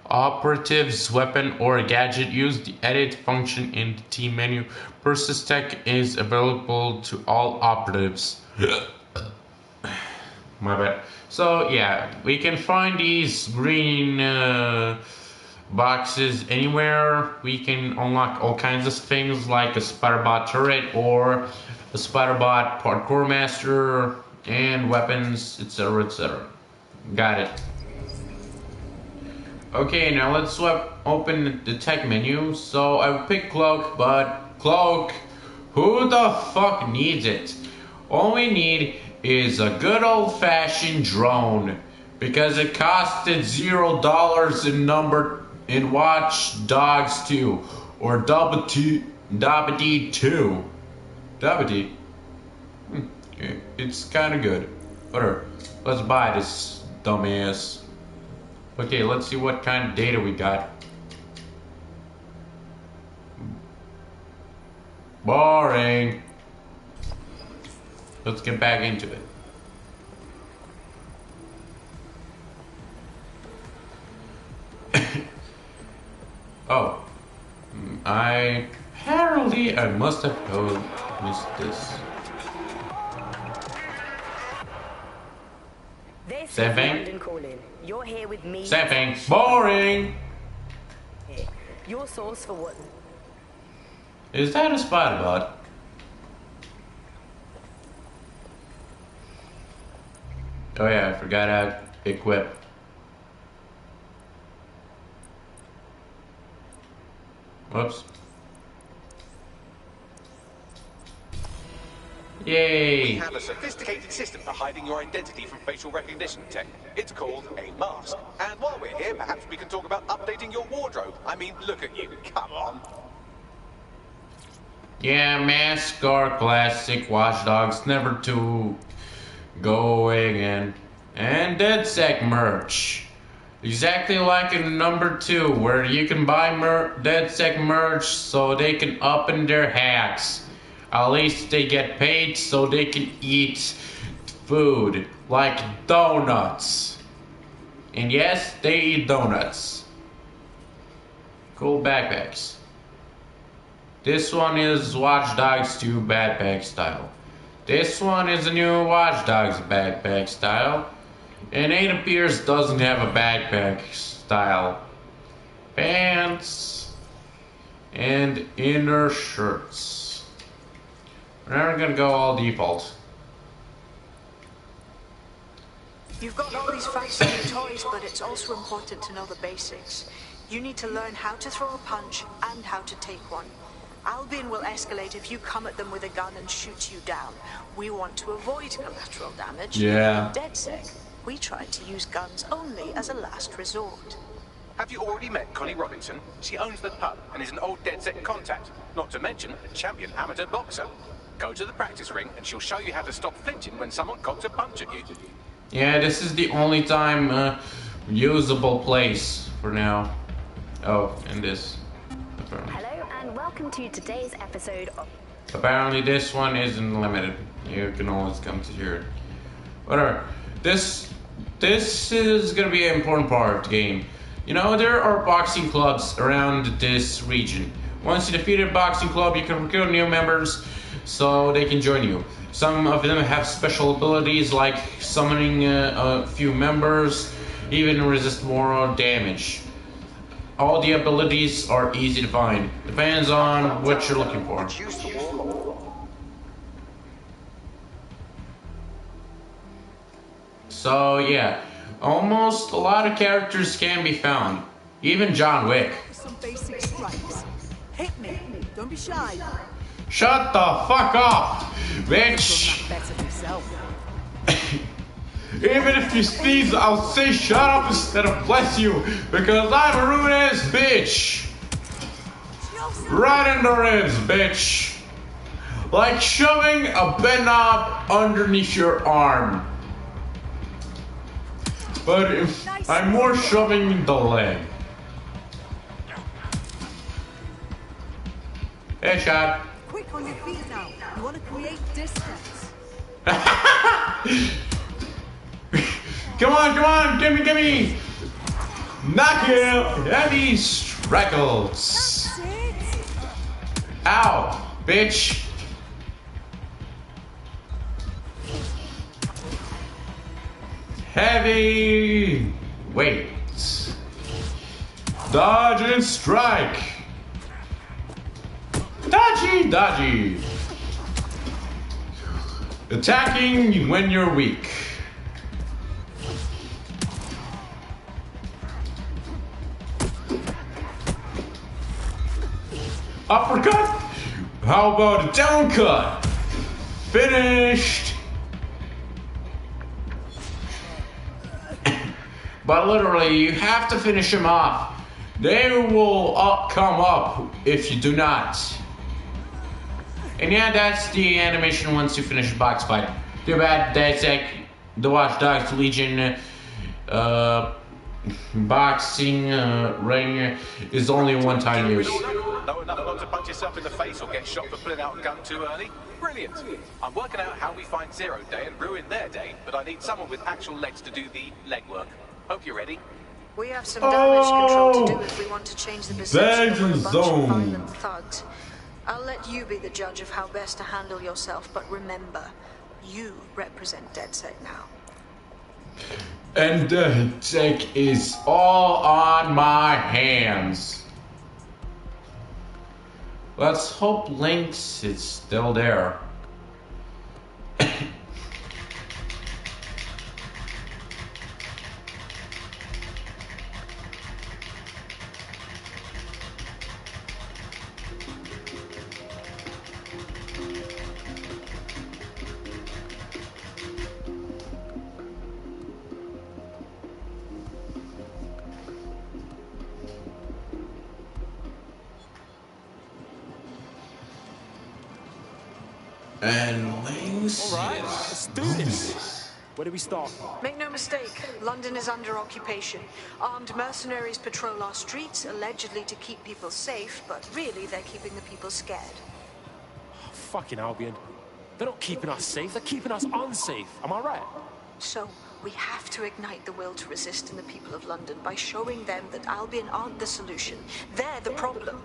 operative's weapon or gadget, use the edit function in the team menu. Purchase tech is available to all operatives. My bad. So yeah, we can find these green boxes anywhere. We can unlock all kinds of things like a Spider-Bot turret or a Spider-Bot parkour master and weapons, etc, etc. Got it. Okay, now let's open the tech menu. So I picked Cloak, but Cloak, Who the fuck needs it? All we need is a good old-fashioned drone. Because it costed $0 in Watchdogs 2. Or Dabba-D 2. Dabba-D? It's kinda good. Whatever. Let's buy this dumbass. Okay, let's see what kind of data we got. Boring. Let's get back into it. Oh. Apparently I must have missed this. Same thing. You're here with me. Same thing. Boring. Your source for what? Is that a spider bot? Oh yeah, I forgot how to equip. Whoops. Yay! We have a sophisticated system for hiding your identity from facial recognition tech. It's called a mask. And while we're here, perhaps we can talk about updating your wardrobe. I mean, look at you. Come on. Yeah, mask are classic Watchdogs, never to go away again. And DedSec merch. Exactly like in number 2, where you can buy DedSec merch so they can up in their hacks. At least they get paid so they can eat food, like donuts. And yes, they eat donuts. Cool backpacks. This one is Watchdogs 2 backpack style. This one is a new Watchdogs backpack style. And it appears doesn't have a backpack style. Pants and inner shirts. We're never gonna go all default. You've got all these fancy new toys, but it's also important to know the basics. You need to learn how to throw a punch and how to take one. Albion will escalate if you come at them with a gun and shoot you down. We want to avoid collateral damage. Yeah. DedSec, we try to use guns only as a last resort. Have you already met Connie Robinson? She owns the pub and is an old DedSec contact. Not to mention a champion amateur boxer. Go to the practice ring and she'll show you how to stop flinching when someone cocks a punch at you. Yeah, this is the only time usable place for now. Oh, and this. Hello and welcome to today's episode of... Apparently this one isn't limited. You can always come to here. Whatever. This is gonna be an important part of the game. You know, there are boxing clubs around this region. Once you defeat a boxing club, you can recruit new members so they can join you. Some of them have special abilities like summoning a few members, even resist more damage. All the abilities are easy to find. Depends on what you're looking for. So yeah, almost a lot of characters can be found. Even John Wick. Some basic strikes. Hit me. Don't be shy. Shut the fuck up, bitch! Even if you sneeze, I'll say shut up instead of bless you, because I'm a rude ass bitch! Right in the ribs, bitch! Like shoving a bed knob underneath your arm. But if I'm more shoving the leg. Headshot. Quick on your feet now. You want to create distance. Come on, gimme! Knock him! Heavy straggles. Ow, bitch. Heavy weight. Dodge and strike. Dodgy. Attacking when you're weak. Uppercut. How about a down cut? Finished! But literally, you have to finish them off. They will come up if you do not. And yeah, that's the animation once you finish the box fight. Too bad that's like the Watchdogs Legion boxing ring is only one-time use. Know enough not to punch yourself in the face or get shot for pulling out a gun too early? Brilliant. I'm working out how we find Zero Day and ruin their day, but I need someone with actual legs to do the legwork. Hope you're ready. We have some damage control to do if we want to change the perception of a bunch of violent thugs. I'll let you be the judge of how best to handle yourself, but remember, you represent DedSec now. And DedSec is all on my hands. Let's hope Lynx is still there. And Lynx. Alright, let's do this. Where do we start? Make no mistake, London is under occupation. Armed mercenaries patrol our streets, allegedly to keep people safe, but really they're keeping the people scared. Oh, fucking Albion. They're not keeping us safe, they're keeping us unsafe. Am I right? So, we have to ignite the will to resist in the people of London by showing them that Albion aren't the solution. They're the problem.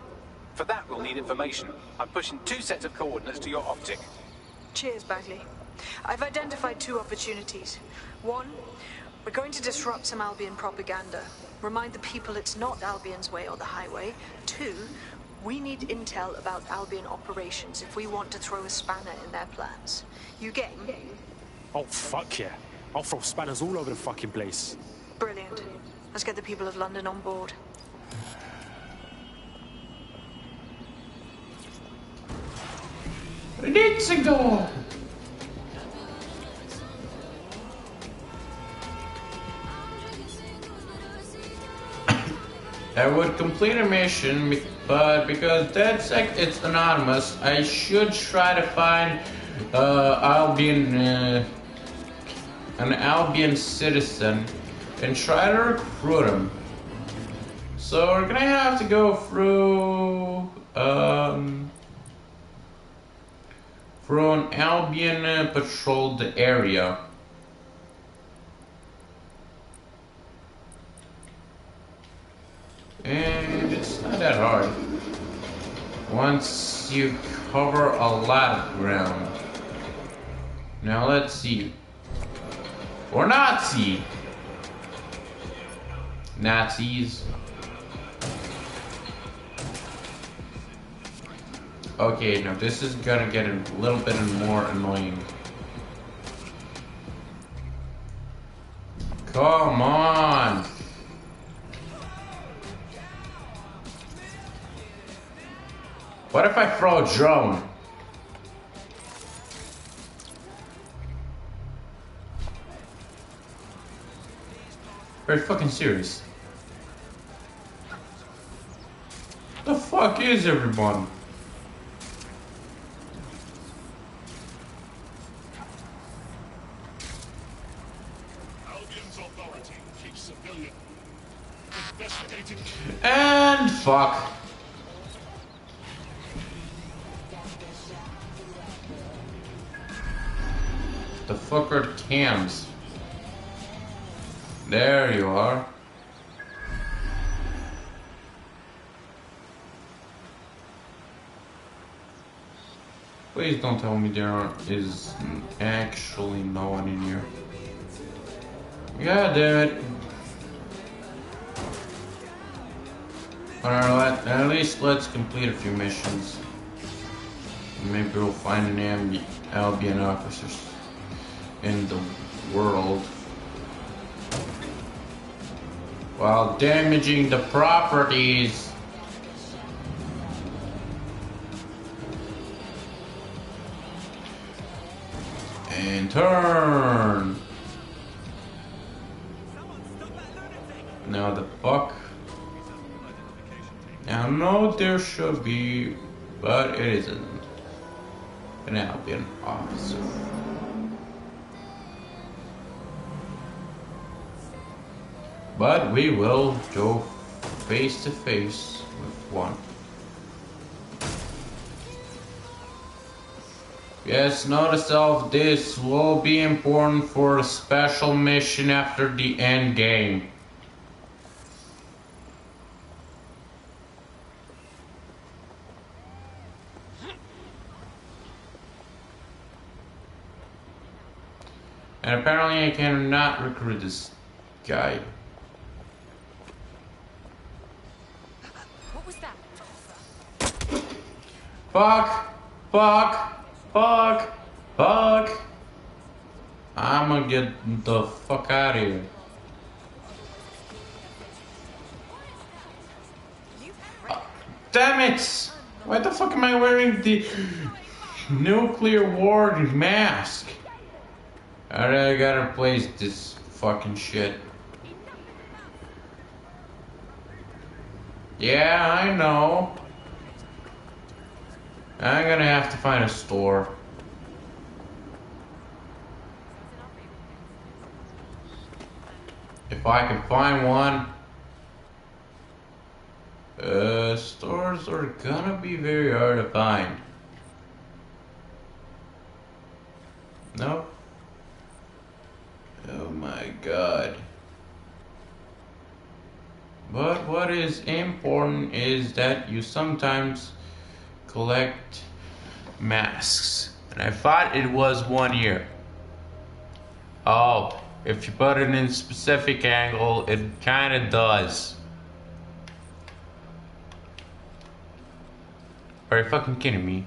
For that, we'll need information. I'm pushing 2 sets of coordinates to your optic. Cheers, Bagley. I've identified 2 opportunities. 1, we're going to disrupt some Albion propaganda. Remind the people it's not Albion's way or the highway. 2, we need intel about Albion operations if we want to throw a spanner in their plans. You game? Oh, fuck yeah. I'll throw spanners all over the fucking place. Brilliant. Let's get the people of London on board. Let's go. I would complete a mission, but because DedSec it's anonymous, I should try to find an Albion citizen and try to recruit him. So we're gonna have to go through an Albion patrolled area. And it's not that hard once you cover a lot of ground. Now let's see. Or Nazi! Nazis. Okay, now this is gonna get a little bit more annoying. Come on! What if I throw a drone? Are you fucking serious? The fuck is everyone? Albion's authority keeps civilian investigating. And fuck. The fuck are the cams? There you are. Please don't tell me there is actually no one in here. God damn it. Alright, at least let's complete a few missions. Maybe we'll find an Albion officers in the world while damaging the properties. And turn. Now the fuck. Now no, there should be, but it isn't. An Albion officer. But we will go face to face with one. Yes, note to self, this will be important for a special mission after the end game. And apparently I cannot recruit this guy. What was that? Fuck! Fuck! Fuck! Fuck! I'ma get the fuck out of here. Damn it! Why the fuck am I wearing the nuclear war mask? I gotta replace this fucking shit. Yeah, I know. I'm gonna have to find a store. If I can find one. Stores are gonna be very hard to find. Nope. Oh my god. But what is important is that you sometimes collect masks. And I thought it was 1 year. Oh, if you put it in a specific angle, it kinda does. Are you fucking kidding me?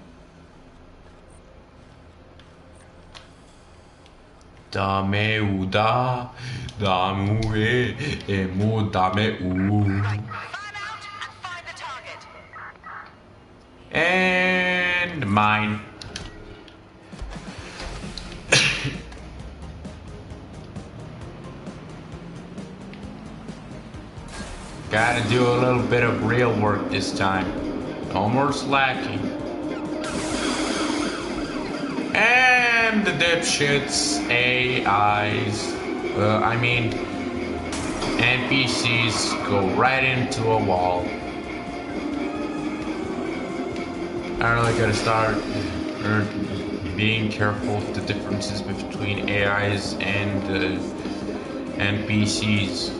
Dame uda, dame emu, dame u. And mine. Gotta do a little bit of real work this time. No more slacking. And the dipshits, AIs, NPCs go right into a wall. I really gotta start being careful of the differences between AIs and NPCs.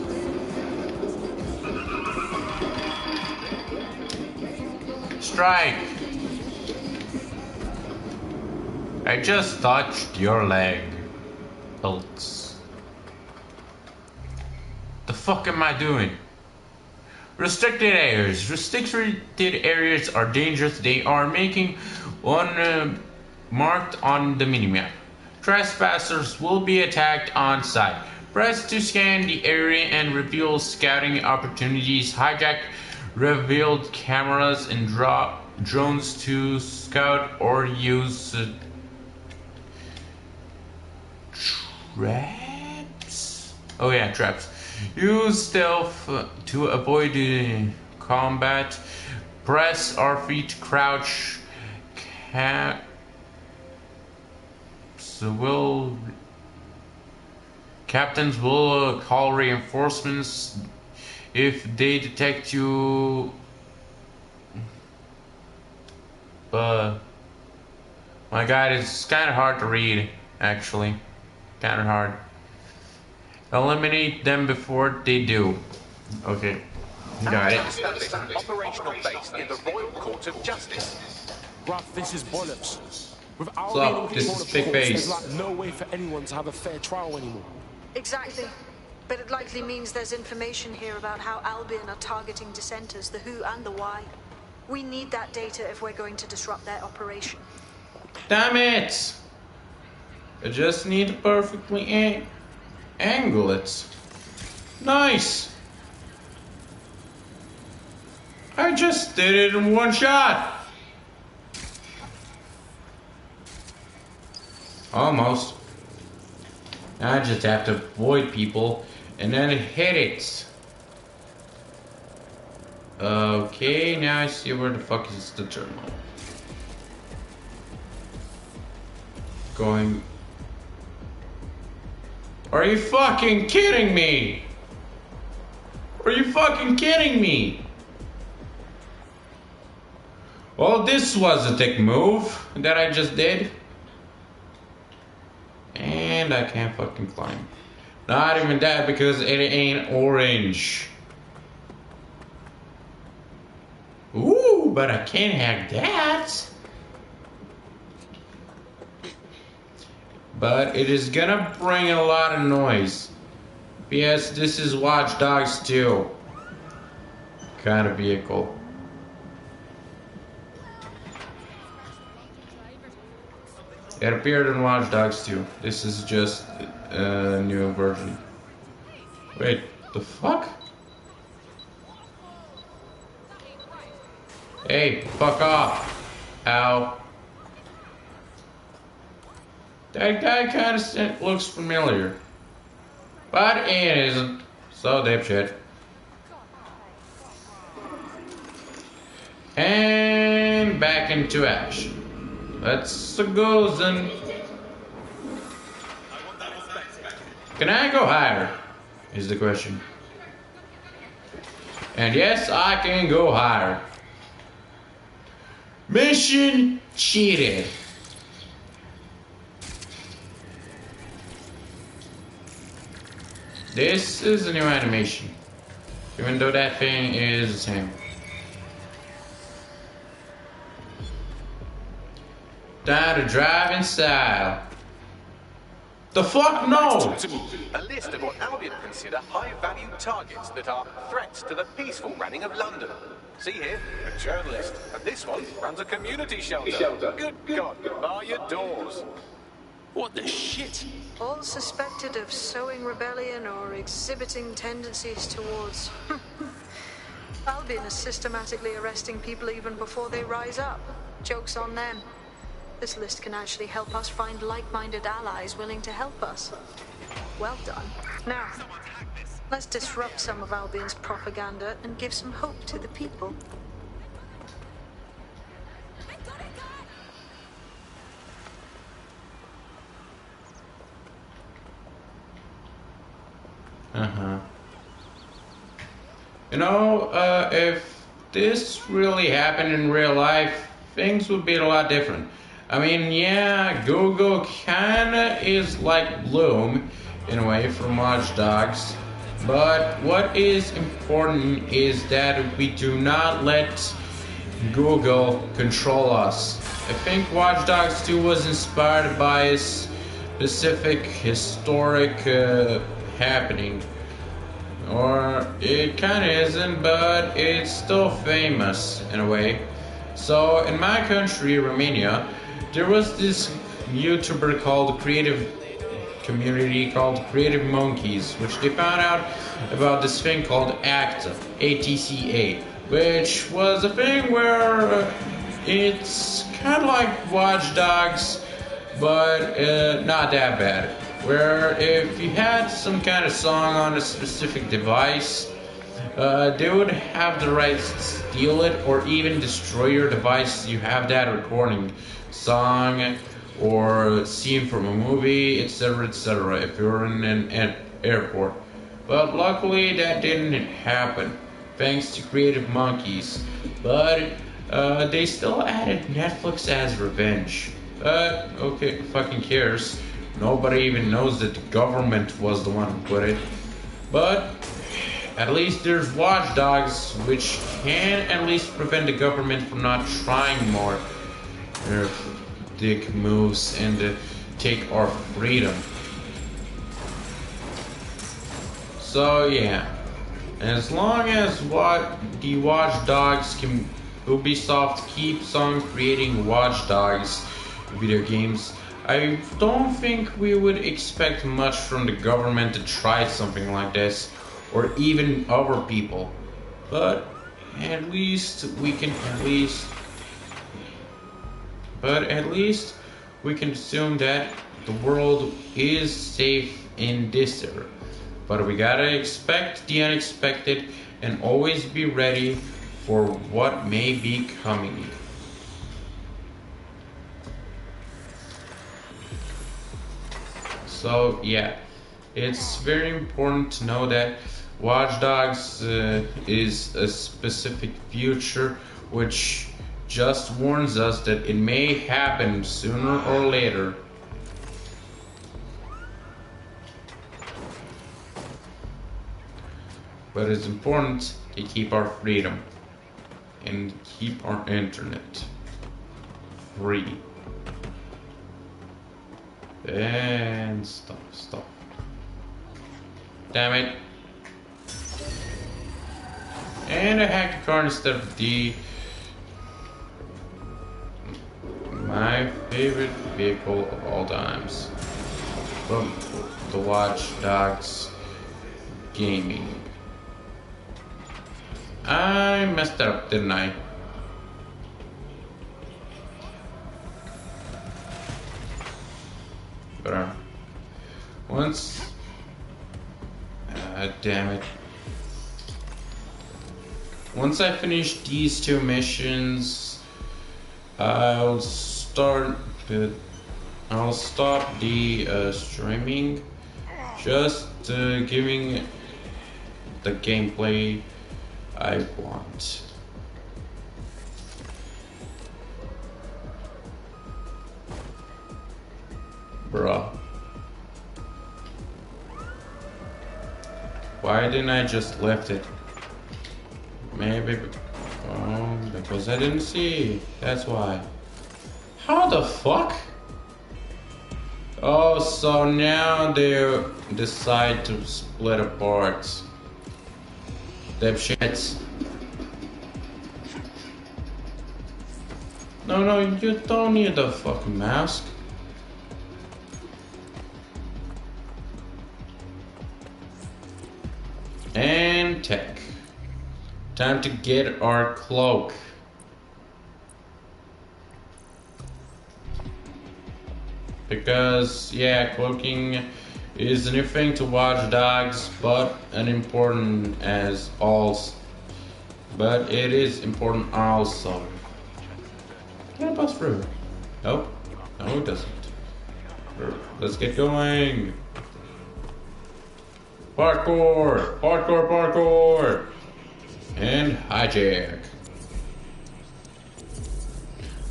Strike! I just touched your leg. Pelts. The fuck am I doing? Restricted areas. Restricted areas are dangerous. They are making one marked on the minimap. Trespassers will be attacked on site. Press to scan the area and reveal scouting opportunities. Hijack revealed cameras and drop drones to scout or use traps? Oh yeah, traps. Use stealth to avoid combat. Press R3 to crouch. Captains will call reinforcements if they detect you. But my god, it's kind of hard to read, actually. Kind of hard. Eliminate them before they do. Okay, got it. Establish an operational base in the Royal Court of Justice. Bruv, this is bollocks. Without So, being in this control is of big courts, face. there's like no way for anyone to have a fair trial anymore. Exactly. But it likely means there's information here about how Albion are targeting dissenters, the who and the why. We need that data if we're going to disrupt their operation. Damn it! I just need to perfectly angle it. Nice! I just did it in one shot! Almost. I just have to avoid people and then hit it. Okay, now I see where the fuck is the terminal. Going. Are you fucking kidding me? Are you fucking kidding me? Well, this was a dick move that I just did. And I can't fucking climb. Not even that, because it ain't orange. Ooh, but I can't have that. But it is gonna bring a lot of noise. Yes, this is Watchdogs 2 kind of vehicle. It appeared in Watchdogs 2. This is just a new version. Wait, the fuck? Hey, fuck off. Ow. That guy kind of looks familiar. But it isn't. So dipshit. And back into action. Let's go then. Can I go higher? Is the question. And yes, I can go higher. Mission cheated. This is a new animation, even though that thing is the same. Time to drive in style. The fuck no! A list of what Albion consider high-value targets that are threats to the peaceful running of London. See here, a journalist, and this one runs a community shelter. Good God, bar your doors. What the shit? All suspected of sowing rebellion or exhibiting tendencies towards... Albion is systematically arresting people even before they rise up. Joke's on them. This list can actually help us find like-minded allies willing to help us. Well done. Now, let's disrupt some of Albion's propaganda and give some hope to the people. You know, if this really happened in real life, things would be a lot different. I mean, yeah, Google kinda is like Bloom, in a way, from Watchdogs. But what is important is that we do not let Google control us. I think Watchdogs 2 was inspired by a specific historic happening. Or it kinda isn't, but it's still famous in a way. So in my country, Romania, there was this YouTuber called Creative Monkeys, which they found out about this thing called ACTA, ATCA, which was a thing where it's kind of like Watchdogs, but not that bad. Where if you had some kind of song on a specific device, they would have the right to steal it or even destroy your device. You have that recording song or scene from a movie, etc., etc., if you're in an airport. But luckily that didn't happen, thanks to Creative Monkeys. But they still added Netflix as revenge. But okay, who fucking cares? Nobody even knows that the government was the one who put it. But at least there's Watchdogs, which can at least prevent the government from not trying more dick moves and take our freedom. So yeah, as long as the Watchdogs can, Ubisoft keeps on creating Watchdogs video games, I don't think we would expect much from the government to try something like this, or even other people. But at least we can assume that the world is safe in this era. But we gotta expect the unexpected and always be ready for what may be coming. So yeah, it's very important to know that Watchdogs is a specific future which just warns us that it may happen sooner or later. But it's important to keep our freedom and keep our internet free. And stop. Damn it. And I hacked a car instead of my favorite vehicle of all times from the Watchdogs gaming. I messed that up, didn't I? But once, damn it. Once I finish these two missions, I'll stop the streaming, just giving the gameplay I want. Bruh. Why didn't I just lift it? Maybe because I didn't see. That's why. How the fuck? Oh, so now they decide to split apart. Dipshits. No, you don't need the fucking mask. And tech. Time to get our cloak. Because, yeah, cloaking is a new thing to Watchdogs, but it is important also. Can I pass through? Nope. No, it doesn't. Let's get going. Parkour! And hijack.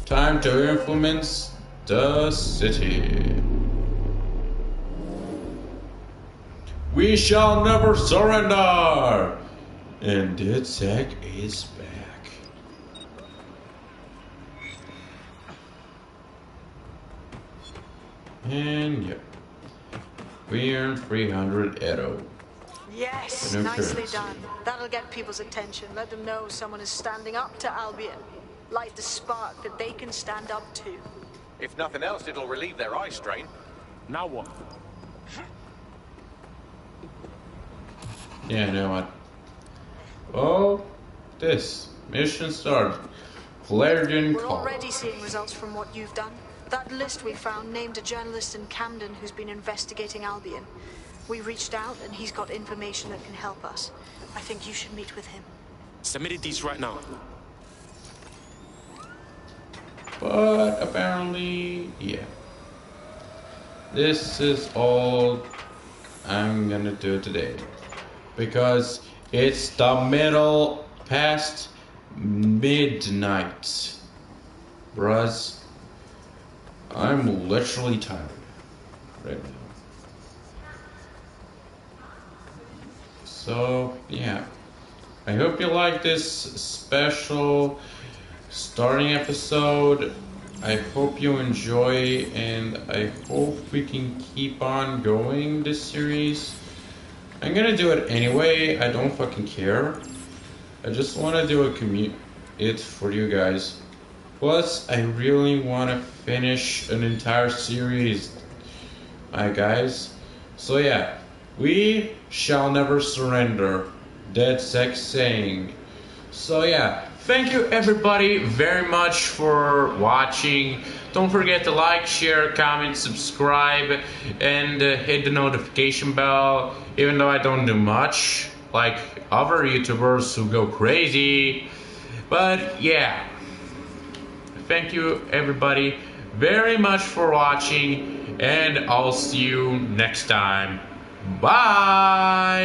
Time to influence the city. We shall never surrender! And DedSec is back. And yep. We earned 300 Edo. Yes, nicely done. That'll get people's attention. Let them know someone is standing up to Albion. Light the spark that they can stand up to. If nothing else, it'll relieve their eye strain. Now what? Yeah, you know what? Oh, this mission started. Clarion We're Call. already seeing results from what you've done. That list we found named a journalist in Camden who's been investigating Albion. We reached out and he's got information that can help us. I think you should meet with him. Submitted these right now. But apparently, yeah. This is all I'm gonna do today. Because it's the middle past midnight. Bruhs, I'm literally tired right now. So, yeah. I hope you like this special starting episode. I hope you enjoy, and I hope we can keep on going this series. I'm gonna do it anyway. I don't fucking care. I just want to do it for you guys. Plus, I really want to finish an entire series, my guys. So yeah, we shall never surrender. DedSec saying. So yeah, Thank you everybody very much for watching. Don't forget to like, share, comment, subscribe, and hit the notification bell, even though I don't do much like other YouTubers who go crazy. But yeah, thank you everybody very much for watching, and I'll see you next time. Bye!